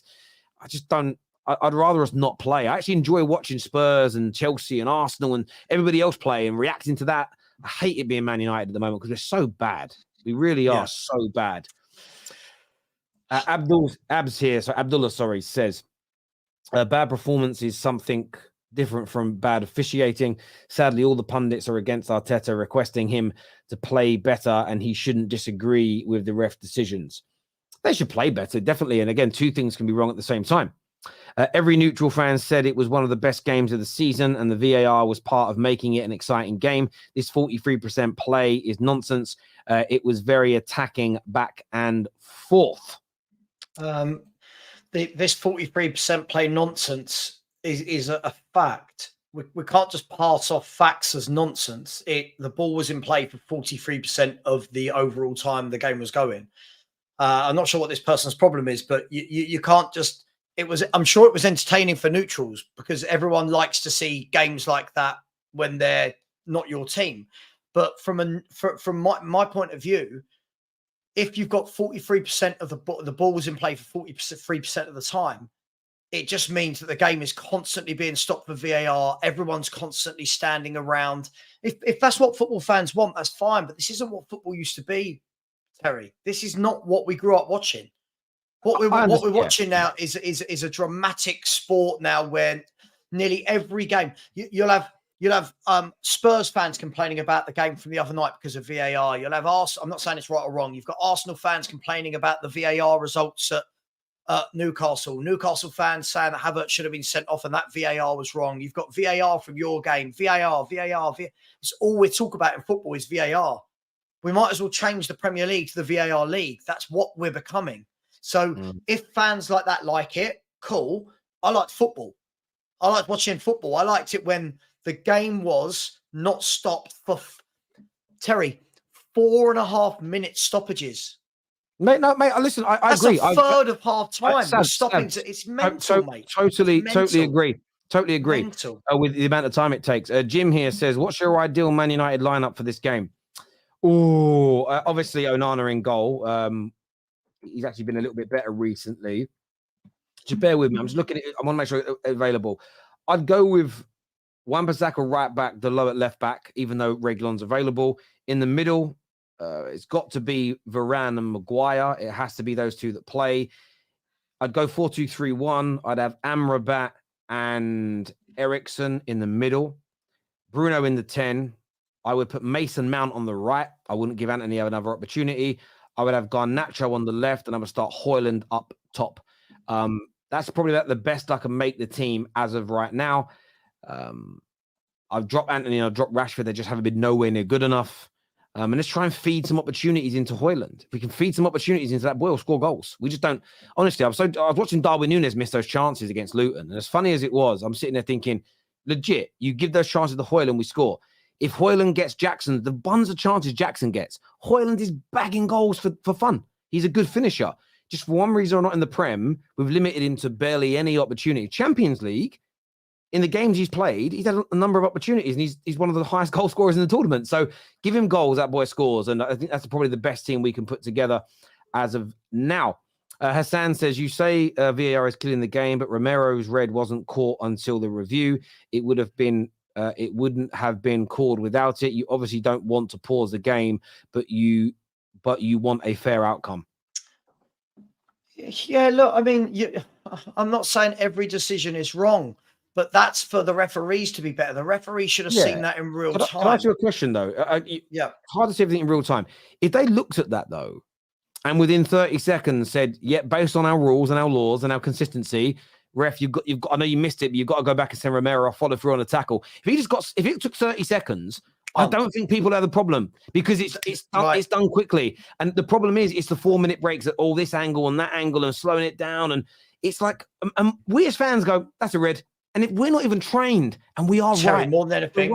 I just don't. I'd rather us not play. I actually enjoy watching Spurs and Chelsea and Arsenal and everybody else play and reacting to that. I hate it being Man United at the moment because we're so bad. We really are so bad. Abdullah says, bad performance is something different from bad officiating. Sadly, all the pundits are against Arteta, requesting him to play better, and he shouldn't disagree with the ref decisions. They should play better, definitely. And again, two things can be wrong at the same time. Every neutral fan said it was one of the best games of the season, and the VAR was part of making it an exciting game. This 43% play is nonsense. It was very attacking back and forth. This 43% play nonsense is a fact. We can't just pass off facts as nonsense. The ball was in play for 43% of the overall time the game was going. I'm not sure what this person's problem is, but you can't just... I'm sure it was entertaining for neutrals because everyone likes to see games like that when they're not your team. But from my point of view, if you've got 43% of the ball was in play for 43% of the time, it just means that the game is constantly being stopped for VAR. Everyone's constantly standing around. If that's what football fans want, that's fine. But this isn't what football used to be, Terry. This is not what we grew up watching. What we're watching now is a dramatic sport now where nearly every game you'll have Spurs fans complaining about the game from the other night because of VAR. You'll have Arsenal. I'm not saying it's right or wrong. You've got Arsenal fans complaining about the VAR results at Newcastle. Newcastle fans saying that Havertz should have been sent off and that VAR was wrong. You've got VAR from your game. VAR. It's all we talk about in football is VAR. We might as well change the Premier League to the VAR league. That's what we're becoming. So if fans like that like it, cool. I liked football. I liked watching football. I liked it when the game was not stopped for, Terry, 4.5 minute stoppages. Mate, listen, I agree. That's a third of half time. It's mental, mate. Totally agree. Totally agree with the amount of time it takes. Jim here says, what's your ideal Man United lineup for this game? Obviously Onana in goal. He's actually been a little bit better recently. Just bear with me. I'm just looking at it. I want to make sure it's available. I'd go with Wan-Bissaka right back, Dalot at left back, even though Reguilon's available. In the middle, it's got to be Varane and Maguire. It has to be those two that play. I'd go 4-2-3-1. I'd have Amrabat and Eriksen in the middle. Bruno in the 10. I would put Mason Mount on the right. I wouldn't give Anthony another opportunity. I would have Garnacho on the left, and I would start Højlund up top. That's probably the best I can make the team as of right now. I've dropped Anthony and I've dropped Rashford. They just haven't been nowhere near good enough. And let's try and feed some opportunities into Højlund. If we can feed some opportunities into that boy, we'll score goals. We just don't. Honestly, I was watching Darwin Núñez miss those chances against Luton. And as funny as it was, I'm sitting there thinking, legit, you give those chances to Højlund, we score. If Højlund gets Jackson, the buns of chances Jackson gets, Højlund is bagging goals for fun. He's a good finisher. Just for one reason or not in the Prem, we've limited him to barely any opportunity. Champions League, in the games he's played, he's had a number of opportunities, and he's one of the highest goal scorers in the tournament. So give him goals, that boy scores. And I think that's probably the best team we can put together as of now. Hassan says, you say VAR is killing the game, but Romero's red wasn't caught until the review. It wouldn't have been called without it. You obviously don't want to pause the game, but you want a fair outcome. Yeah, look, I mean, I'm not saying every decision is wrong, but that's for the referees to be better. The referee should have seen that in real time. Can I ask you a question, though? It's hard to see everything in real time. If they looked at that, though, and within 30 seconds said, yeah, based on our rules and our laws and our consistency, ref, you've got, I know you missed it, but you've got to go back and send Romero off, follow through on a tackle. If it took 30 seconds, I don't think people have the problem because it's done quickly. And the problem is it's the 4-minute breaks at all this angle and that angle and slowing it down. And it's like, we as fans go, that's a red. And if we're not even trained, and we are right. More than anything,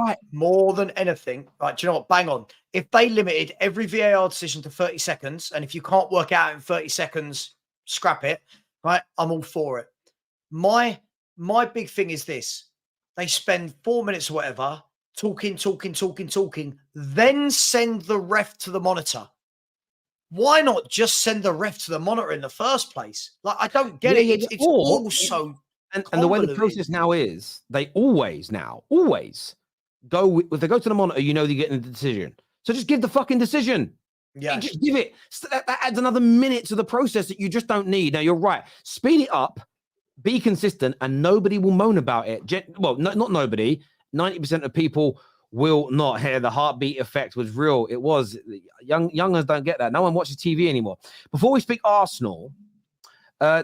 right, do you know what? Bang on. If they limited every VAR decision to 30 seconds, and if you can't work out in 30 seconds, scrap it, right? I'm all for it. My big thing is this. They spend 4 minutes or whatever talking, then send the ref to the monitor. Why not just send the ref to the monitor in the first place? Like, I don't get it. It's all so... And the way the process now is, they always go if they go to the monitor, you know they're getting a decision. So just give the fucking decision. Yeah, just give it. So that adds another minute to the process that you just don't need. Now you're right. Speed it up, be consistent, and nobody will moan about it. Well, not nobody. 90% of people will not hear the heartbeat effect was real. It was. Youngers don't get that. No one watches TV anymore. Before we speak Arsenal.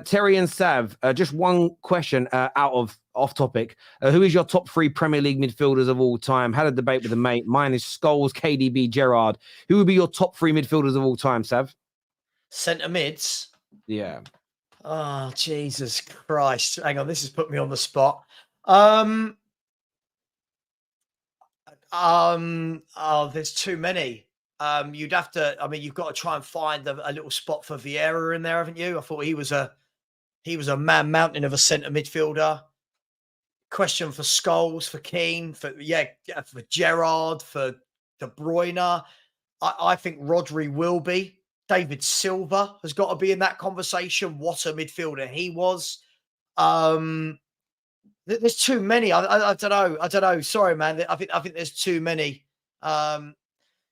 Terry and Sav, just one question off topic. Who is your top 3 Premier League midfielders of all time? Had a debate with a mate. Mine is Scholes, KDB, Gerrard. Who would be your top 3 midfielders of all time, Sav? Centre mids? Yeah. Oh, Jesus Christ. Hang on, this has put me on the spot. There's too many. You'd have to, you've got to try and find a little spot for Vieira in there, haven't you? I thought he was a man mountain of a centre midfielder. Question for Scholes, for Keane, for Gerrard, for De Bruyne. I think Rodri will be. David Silva has got to be in that conversation. What a midfielder he was. There's too many. I don't know. Sorry, man. I think there's too many.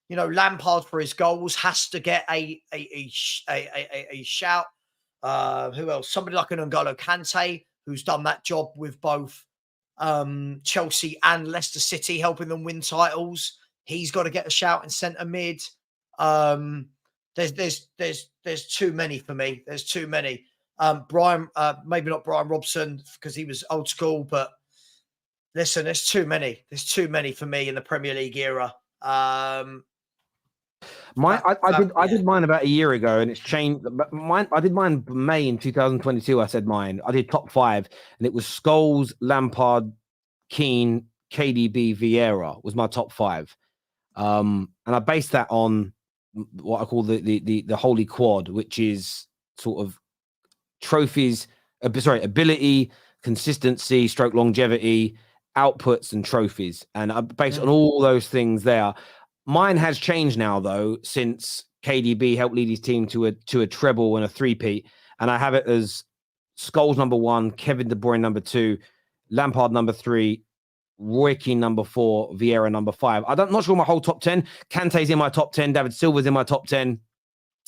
Lampard for his goals has to get a shout. Who else? Somebody like an N'Golo Kante, who's done that job with both Chelsea and Leicester City, helping them win titles. He's got to get a shout in centre mid. There's too many for me. There's too many. Brian, maybe not Brian Robson because he was old school, but listen, there's too many. There's too many for me in the Premier League era. I did mine about a year ago, and it's changed. I did mine May in 2022. I said mine. I did top 5, and it was Scholes, Lampard, Keane, KDB, Vieira was my top 5. And I based that on what I call the holy quad, which is sort of trophies. Ability, consistency, stroke longevity, outputs, and trophies. And I based on all those things there. Mine has changed now, though, since KDB helped lead his team to a treble and a 3-peat. And I have it as Scholes number 1, Kevin De Bruyne number 2, Lampard number 3, Roy Keane number 4, Vieira number 5. I'm not sure my whole top 10. Kante's in my top 10. David Silva's in my top 10.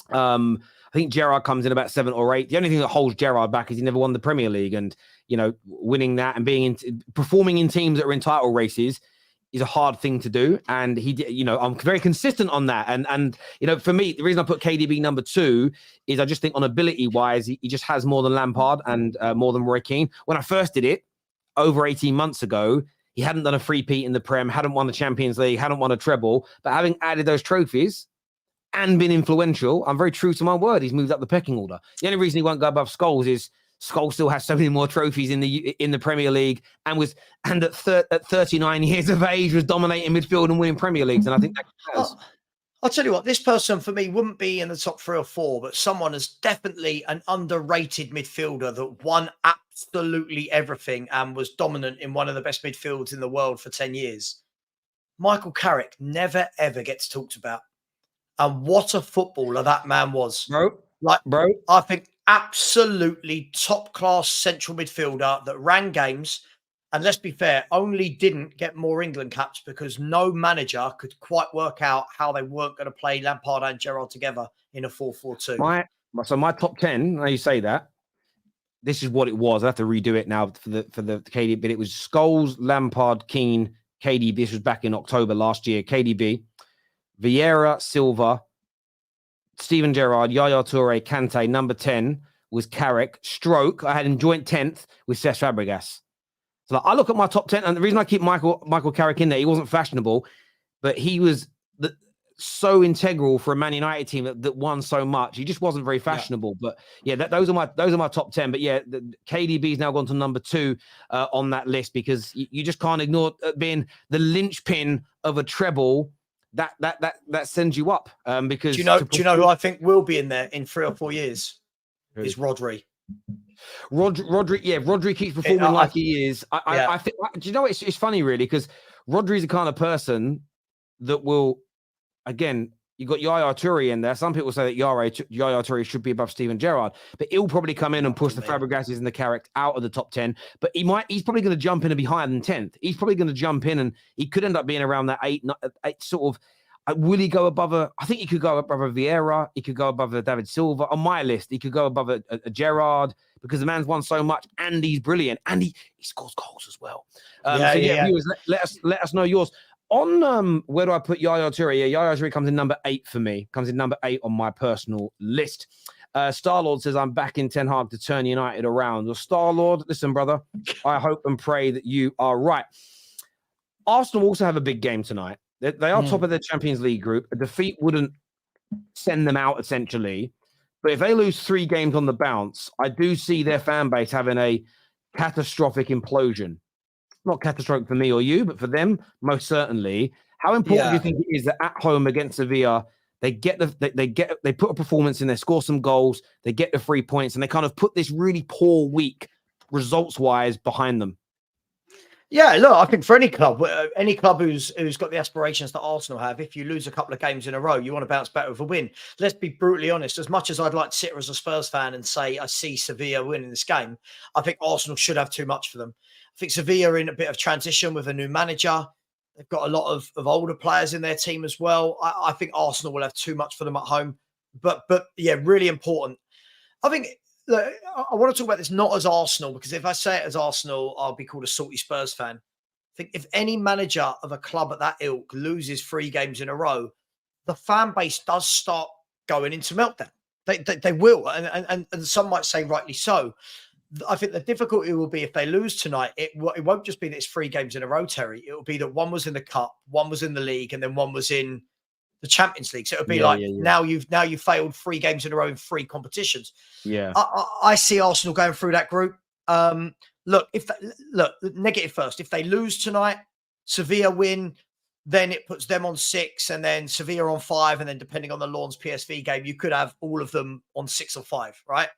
I think Gerrard comes in about 7 or 8. The only thing that holds Gerrard back is he never won the Premier League. And, winning that and performing in teams that are in title races is a hard thing to do. And he did, I'm very consistent on that. And for me, the reason I put KDB number 2 is I just think on ability wise, he just has more than Lampard and more than Roy Keane. When I first did it over 18 months ago, he hadn't done a 3-peat in the Prem, hadn't won the Champions League, hadn't won a treble, but having added those trophies and been influential, I'm very true to my word. He's moved up the pecking order. The only reason he won't go above Scholes is Scholes still has so many more trophies in the Premier League and at 39 years of age was dominating midfield and winning Premier Leagues. And I think that counts. I'll tell you what, this person for me wouldn't be in the top 3 or 4, but someone is definitely an underrated midfielder that won absolutely everything and was dominant in one of the best midfields in the world for 10 years. Michael Carrick never, ever gets talked about. And what a footballer that man was. Bro, I think absolutely top-class central midfielder that ran games. And let's be fair, only didn't get more England caps because no manager could quite work out how they weren't going to play Lampard and Gerrard together in a 4-4-2. My top 10, now you say that, this is what it was. I have to redo it now for the KDB, but it was Scholes, Lampard, Keane, KDB. This was back in October last year. KDB, Vieira, Silva, Steven Gerrard, Yaya Toure, Kante. Number 10 was Carrick. Stroke, I had him joint 10th with Cesc Fabregas. So like, I look at my top 10, and the reason I keep Michael Carrick in there, he wasn't fashionable, but he was so integral for a Man United team that won so much. He just wasn't very fashionable. Yeah. But yeah, those are my top 10. But yeah, KDB's now gone to number 2 on that list, because you just can't ignore being the linchpin of a treble. That sends you up. Because do you know who I think will be in there in 3 or 4 years? Is Rodri. Rodri keeps performing like he is. I think. Do you know it's funny really, because Rodri's the kind of person that will. Again, you got Yaya Toure in there. Some people say that Yaya Toure should be above Steven Gerrard, but he'll probably come in and push the Fabregases and the Carrick out of the top 10. But he's probably going to jump in and be higher than 10th. He's probably going to jump in, and he could end up being around that 8 sort of. Will he go above I think he could go above a Vieira. He could go above a David Silva. On my list, he could go above a Gerrard, because the man's won so much and he's brilliant and he scores goals as well. Viewers, let us know yours. On where do I put Yaya Toure? Yeah, Yaya Toure comes in number 8 for me. Comes in number 8 on my personal list. Starlord says, I'm back in Ten Hag to turn United around. Well, Starlord, listen, brother, I hope and pray that you are right. Arsenal also have a big game tonight. They are top of their Champions League group. A defeat wouldn't send them out, essentially. But if they lose 3 games on the bounce, I do see their fan base having a catastrophic implosion. Not catastrophic for me or you, but for them, most certainly. How important do you think it is that at home against Sevilla, they put a performance in, they score some goals, they get the 3 points, and they kind of put this really poor week, results-wise, behind them? Yeah, look, I think for any club who's got the aspirations that Arsenal have, if you lose a couple of games in a row, you want to bounce back with a win. Let's be brutally honest. As much as I'd like to sit here as a Spurs fan and say I see Sevilla winning this game, I think Arsenal should have too much for them. I think Sevilla are in a bit of transition with a new manager. They've got a lot of older players in their team as well. I think Arsenal will have too much for them at home. But yeah, really important. I think... Look, I want to talk about this not as Arsenal, because if I say it as Arsenal, I'll be called a salty Spurs fan. I think if any manager of a club at that ilk loses 3 games in a row, the fan base does start going into meltdown. They will, and some might say rightly so. I think the difficulty will be if they lose tonight, it won't just be that it's 3 games in a row, Terry. It will be that one was in the cup, one was in the league, and then one was in the Champions League. So it would be now you've failed 3 games in a row in 3 competitions. Yeah, I see Arsenal going through that group. Look, negative first. If they lose tonight, Sevilla win, then it puts them on 6, and then Sevilla on 5, and then depending on the Lawns PSV game, you could have all of them on 6 or 5, right?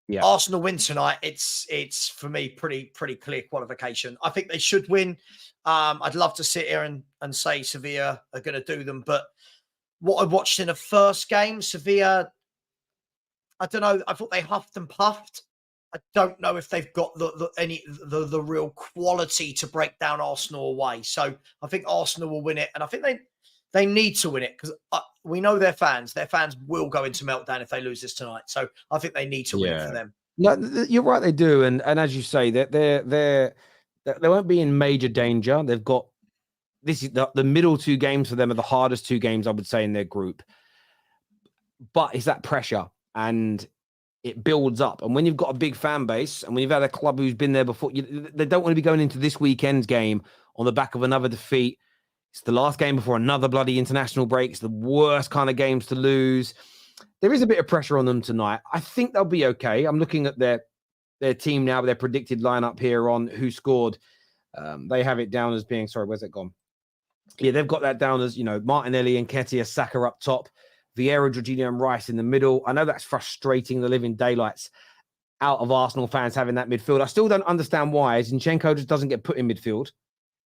Yeah. Arsenal win tonight. It's for me pretty clear qualification. I think they should win. I'd love to sit here and say Sevilla are going to do them, but what I watched in the first game, Sevilla, I don't know. I thought they huffed and puffed. I don't know if they've got the real quality to break down Arsenal away. So I think Arsenal will win it, and I think they need to win it, because we know their fans. Their fans will go into meltdown if they lose this tonight. So I think they need to win it for them. No, you're right. They do, and as you say, they won't be in major danger. They've got this is the middle 2 games for them are the hardest 2 games I would say in their group. But it's that pressure, and it builds up. And when you've got a big fan base, and when you've had a club who's been there before, they don't want to be going into this weekend's game on the back of another defeat. It's the last game before another bloody international break. It's the worst kind of games to lose. There is a bit of pressure on them tonight. I think they'll be okay. I'm looking at their team now, their predicted lineup here on who scored. They have it down as being, sorry, where's it gone? Yeah, they've got that down as, Martinelli and Nketiah, Saka up top, Vieira, Jorginho and Rice in the middle. I know that's frustrating the living daylights out of Arsenal fans having that midfield. I still don't understand why Zinchenko just doesn't get put in midfield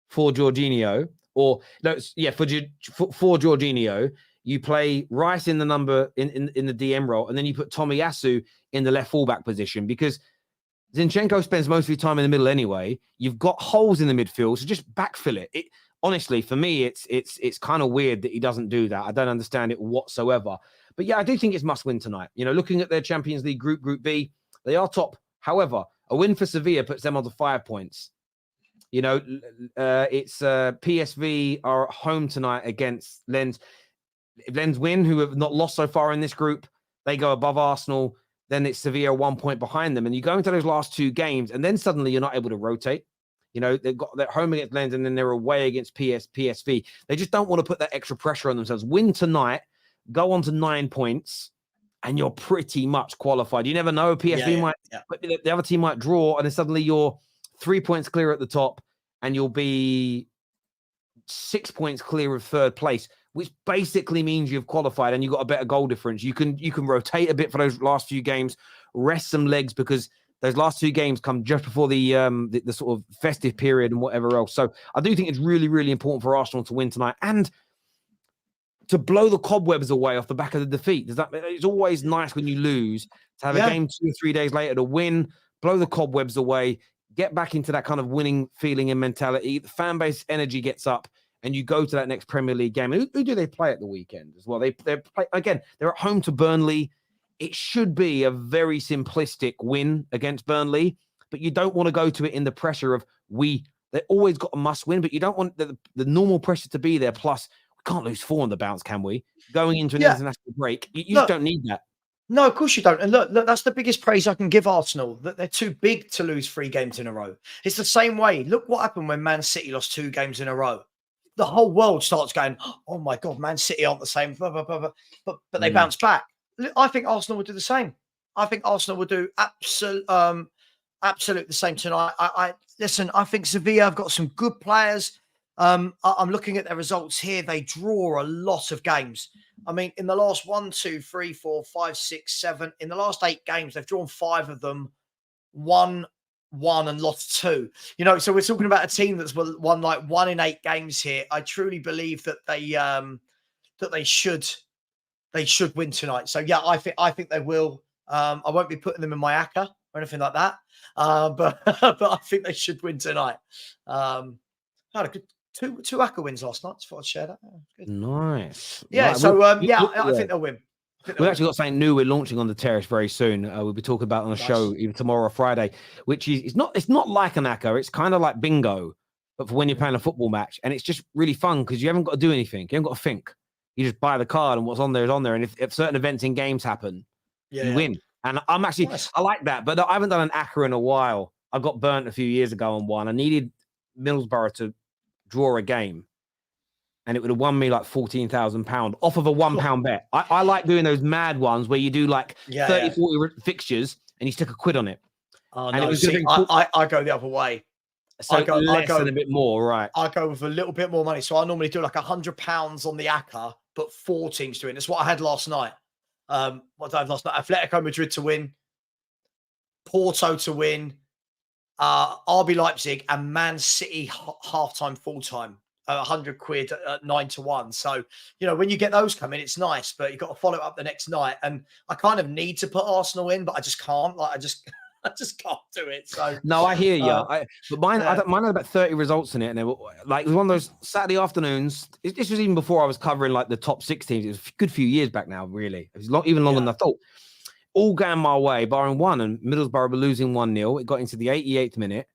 for Jorginho. For Jorginho, you play Rice in the number in the DM role, and then you put Tomiyasu in the left fullback position, because Zinchenko spends most of his time in the middle anyway. You've got holes in the midfield, so just backfill it. Honestly, for me, it's kind of weird that he doesn't do that. I don't understand it whatsoever. But yeah, I do think it's must win tonight. Looking at their Champions League Group B, they are top. However, a win for Sevilla puts them on to 5 points. It's PSV are at home tonight against Lens. if Lens win, who have not lost so far in this group, they go above Arsenal. Then it's Sevilla 1 point behind them. And you go into those last 2 games, and then suddenly you're not able to rotate. You know, they've got their home against Lens, and then they're away against PSV. They just don't want to put that extra pressure on themselves. Win tonight, go on to 9 points, and you're pretty much qualified. You never know. PSV the other team might draw, and then suddenly you're 3 points clear at the top, and you'll be 6 points clear of third place, which basically means you've qualified and you've got a better goal difference. You can rotate a bit for those last few games, rest some legs, because those last 2 games come just before the sort of festive period and whatever else. So I do think it's really, really important for Arsenal to win tonight and to blow the cobwebs away off the back of the defeat. It's always nice when you lose to have a game 2 or 3 days later to win, blow the cobwebs away, get back into that kind of winning feeling and mentality. The fan base energy gets up, and you go to that next Premier League game. And who do they play at the weekend as well? They play again. They're at home to Burnley. It should be a very simplistic win against Burnley, but you don't want to go to it in the pressure of they always got a must win, but you don't want the normal pressure to be there. Plus, we can't lose 4 on the bounce, can we? Going into an international break, you just don't need that. No, of course you don't. And look, that's the biggest praise I can give Arsenal, that they're too big to lose 3 games in a row. It's the same way. Look what happened when Man City lost 2 games in a row. The whole world starts going, oh my God, Man City aren't the same, blah, blah, blah, blah. But they bounce back. I think Arsenal will do the same. I think Arsenal will do absolutely the same tonight. Listen, I think Sevilla have got some good players. I'm looking at their results here. They draw a lot of games. I mean, in the last 1, 2, 3, 4, 5, 6, 7, in the last 8 games, they've drawn 5 of them, won 1 and lost 2. You know, so we're talking about a team that's won like 1 in 8 games here. I truly believe that they should win tonight. So yeah, I think they will. I won't be putting them in my ACCA or anything like that. But I think they should win tonight. Had a good two ACCA wins last night. So I'd share that. Good. Nice. Yeah. Right, So I think they'll win. We've actually got something new we're launching on the Terrace very soon. We'll be talking about on the show either tomorrow or Friday, which is it's not like an ACCA. It's kind of like bingo, but for when you're playing a football match. And it's just really fun because you haven't got to do anything. You haven't got to think. You just buy the card and what's on there is on there. And if certain events in games happen, you win. And I'm actually, I like that, but I haven't done an ACCA in a while. I got burnt a few years ago on one. I needed Middlesbrough to draw a game, and it would have won me like £14,000 off of a £1 bet. I like doing those mad ones where you do like 30, 40 fixtures and you stick £1 on it. Oh, and no, it was I go the other way. So I go and a bit more, right? I go with a little bit more money. So I normally do like £100 on the ACCA, but 4 teams to win. That's what I had last night. What did I have last night? Atletico Madrid to win, Porto to win, RB Leipzig and Man City half-time, full-time. £100 at 9-1. So, you know, when you get those coming, it's nice, but you've got to follow it up the next night. And I kind of need to put Arsenal in, but I just can't. Like, I just can't do it. So no, I hear you. But mine had about 30 results in it, and they were like, it was one of those Saturday afternoons. This was even before I was covering like the top 6 teams. It was a good few years back now. Really, it was even longer than I thought. All going my way, barring one, and Middlesbrough were losing 1-0. It got into the 88th minute,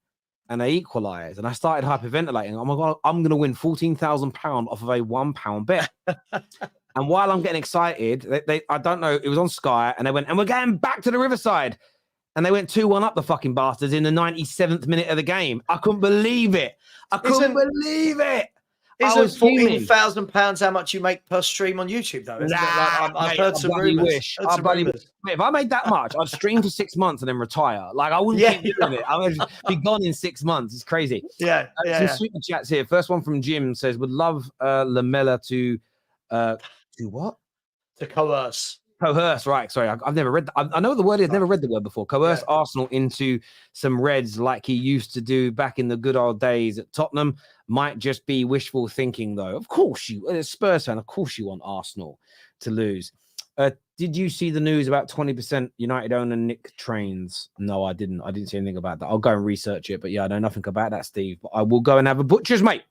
and they equalised. And I started hyperventilating. Oh my God, I'm going to win £14,000 off of a £1 bet. And while I'm getting excited, I don't know, it was on Sky, and they went, and we're going back to the Riverside. And they went 2-1 up, the fucking bastards, in the 97th minute of the game. I couldn't believe it. Isn't £14,000 how much you make per stream on YouTube, though? I've heard some rumours. If I made that much, I'd stream for 6 months and then retire. Like, I wouldn't keep doing it. I would be gone in 6 months. It's crazy. Some super chats here. First one from Jim says, would love Lamella to what? To coerce. Coerce, right. Sorry, I've never read that. I know the word is, never read the word before. Coerce Arsenal into some Reds like he used to do back in the good old days at Tottenham. Might just be wishful thinking, though. Of course, as a Spurs fan, of course you want Arsenal to lose. Did you see the news about 20% United owner Nick Trains? No, I didn't. I didn't see anything about that. I'll go and research it. But yeah, I know nothing about that, Steve. But I will go and have a butcher's, mate.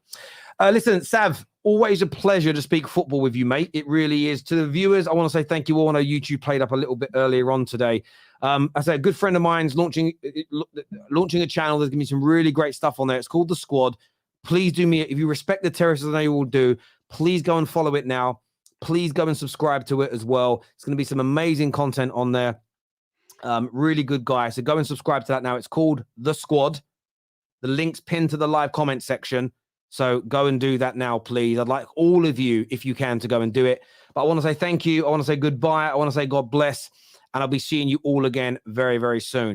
Listen, Sav, always a pleasure to speak football with you, mate. It really is. To the viewers, I want to say thank you all. I know YouTube played up a little bit earlier on today. I say a good friend of mine's launching a channel. There's going to be some really great stuff on there. It's called The Squad. Please do me, if you respect the Terrace, as I know you all do, please go and follow it now. Please go and subscribe to it as well. It's going to be some amazing content on there. Really good guy. So go and subscribe to that now. It's called The Squad. The link's pinned to the live comment section. So go and do that now, please. I'd like all of you, if you can, to go and do it. But I want to say thank you. I want to say goodbye. I want to say God bless. And I'll be seeing you all again very, very soon.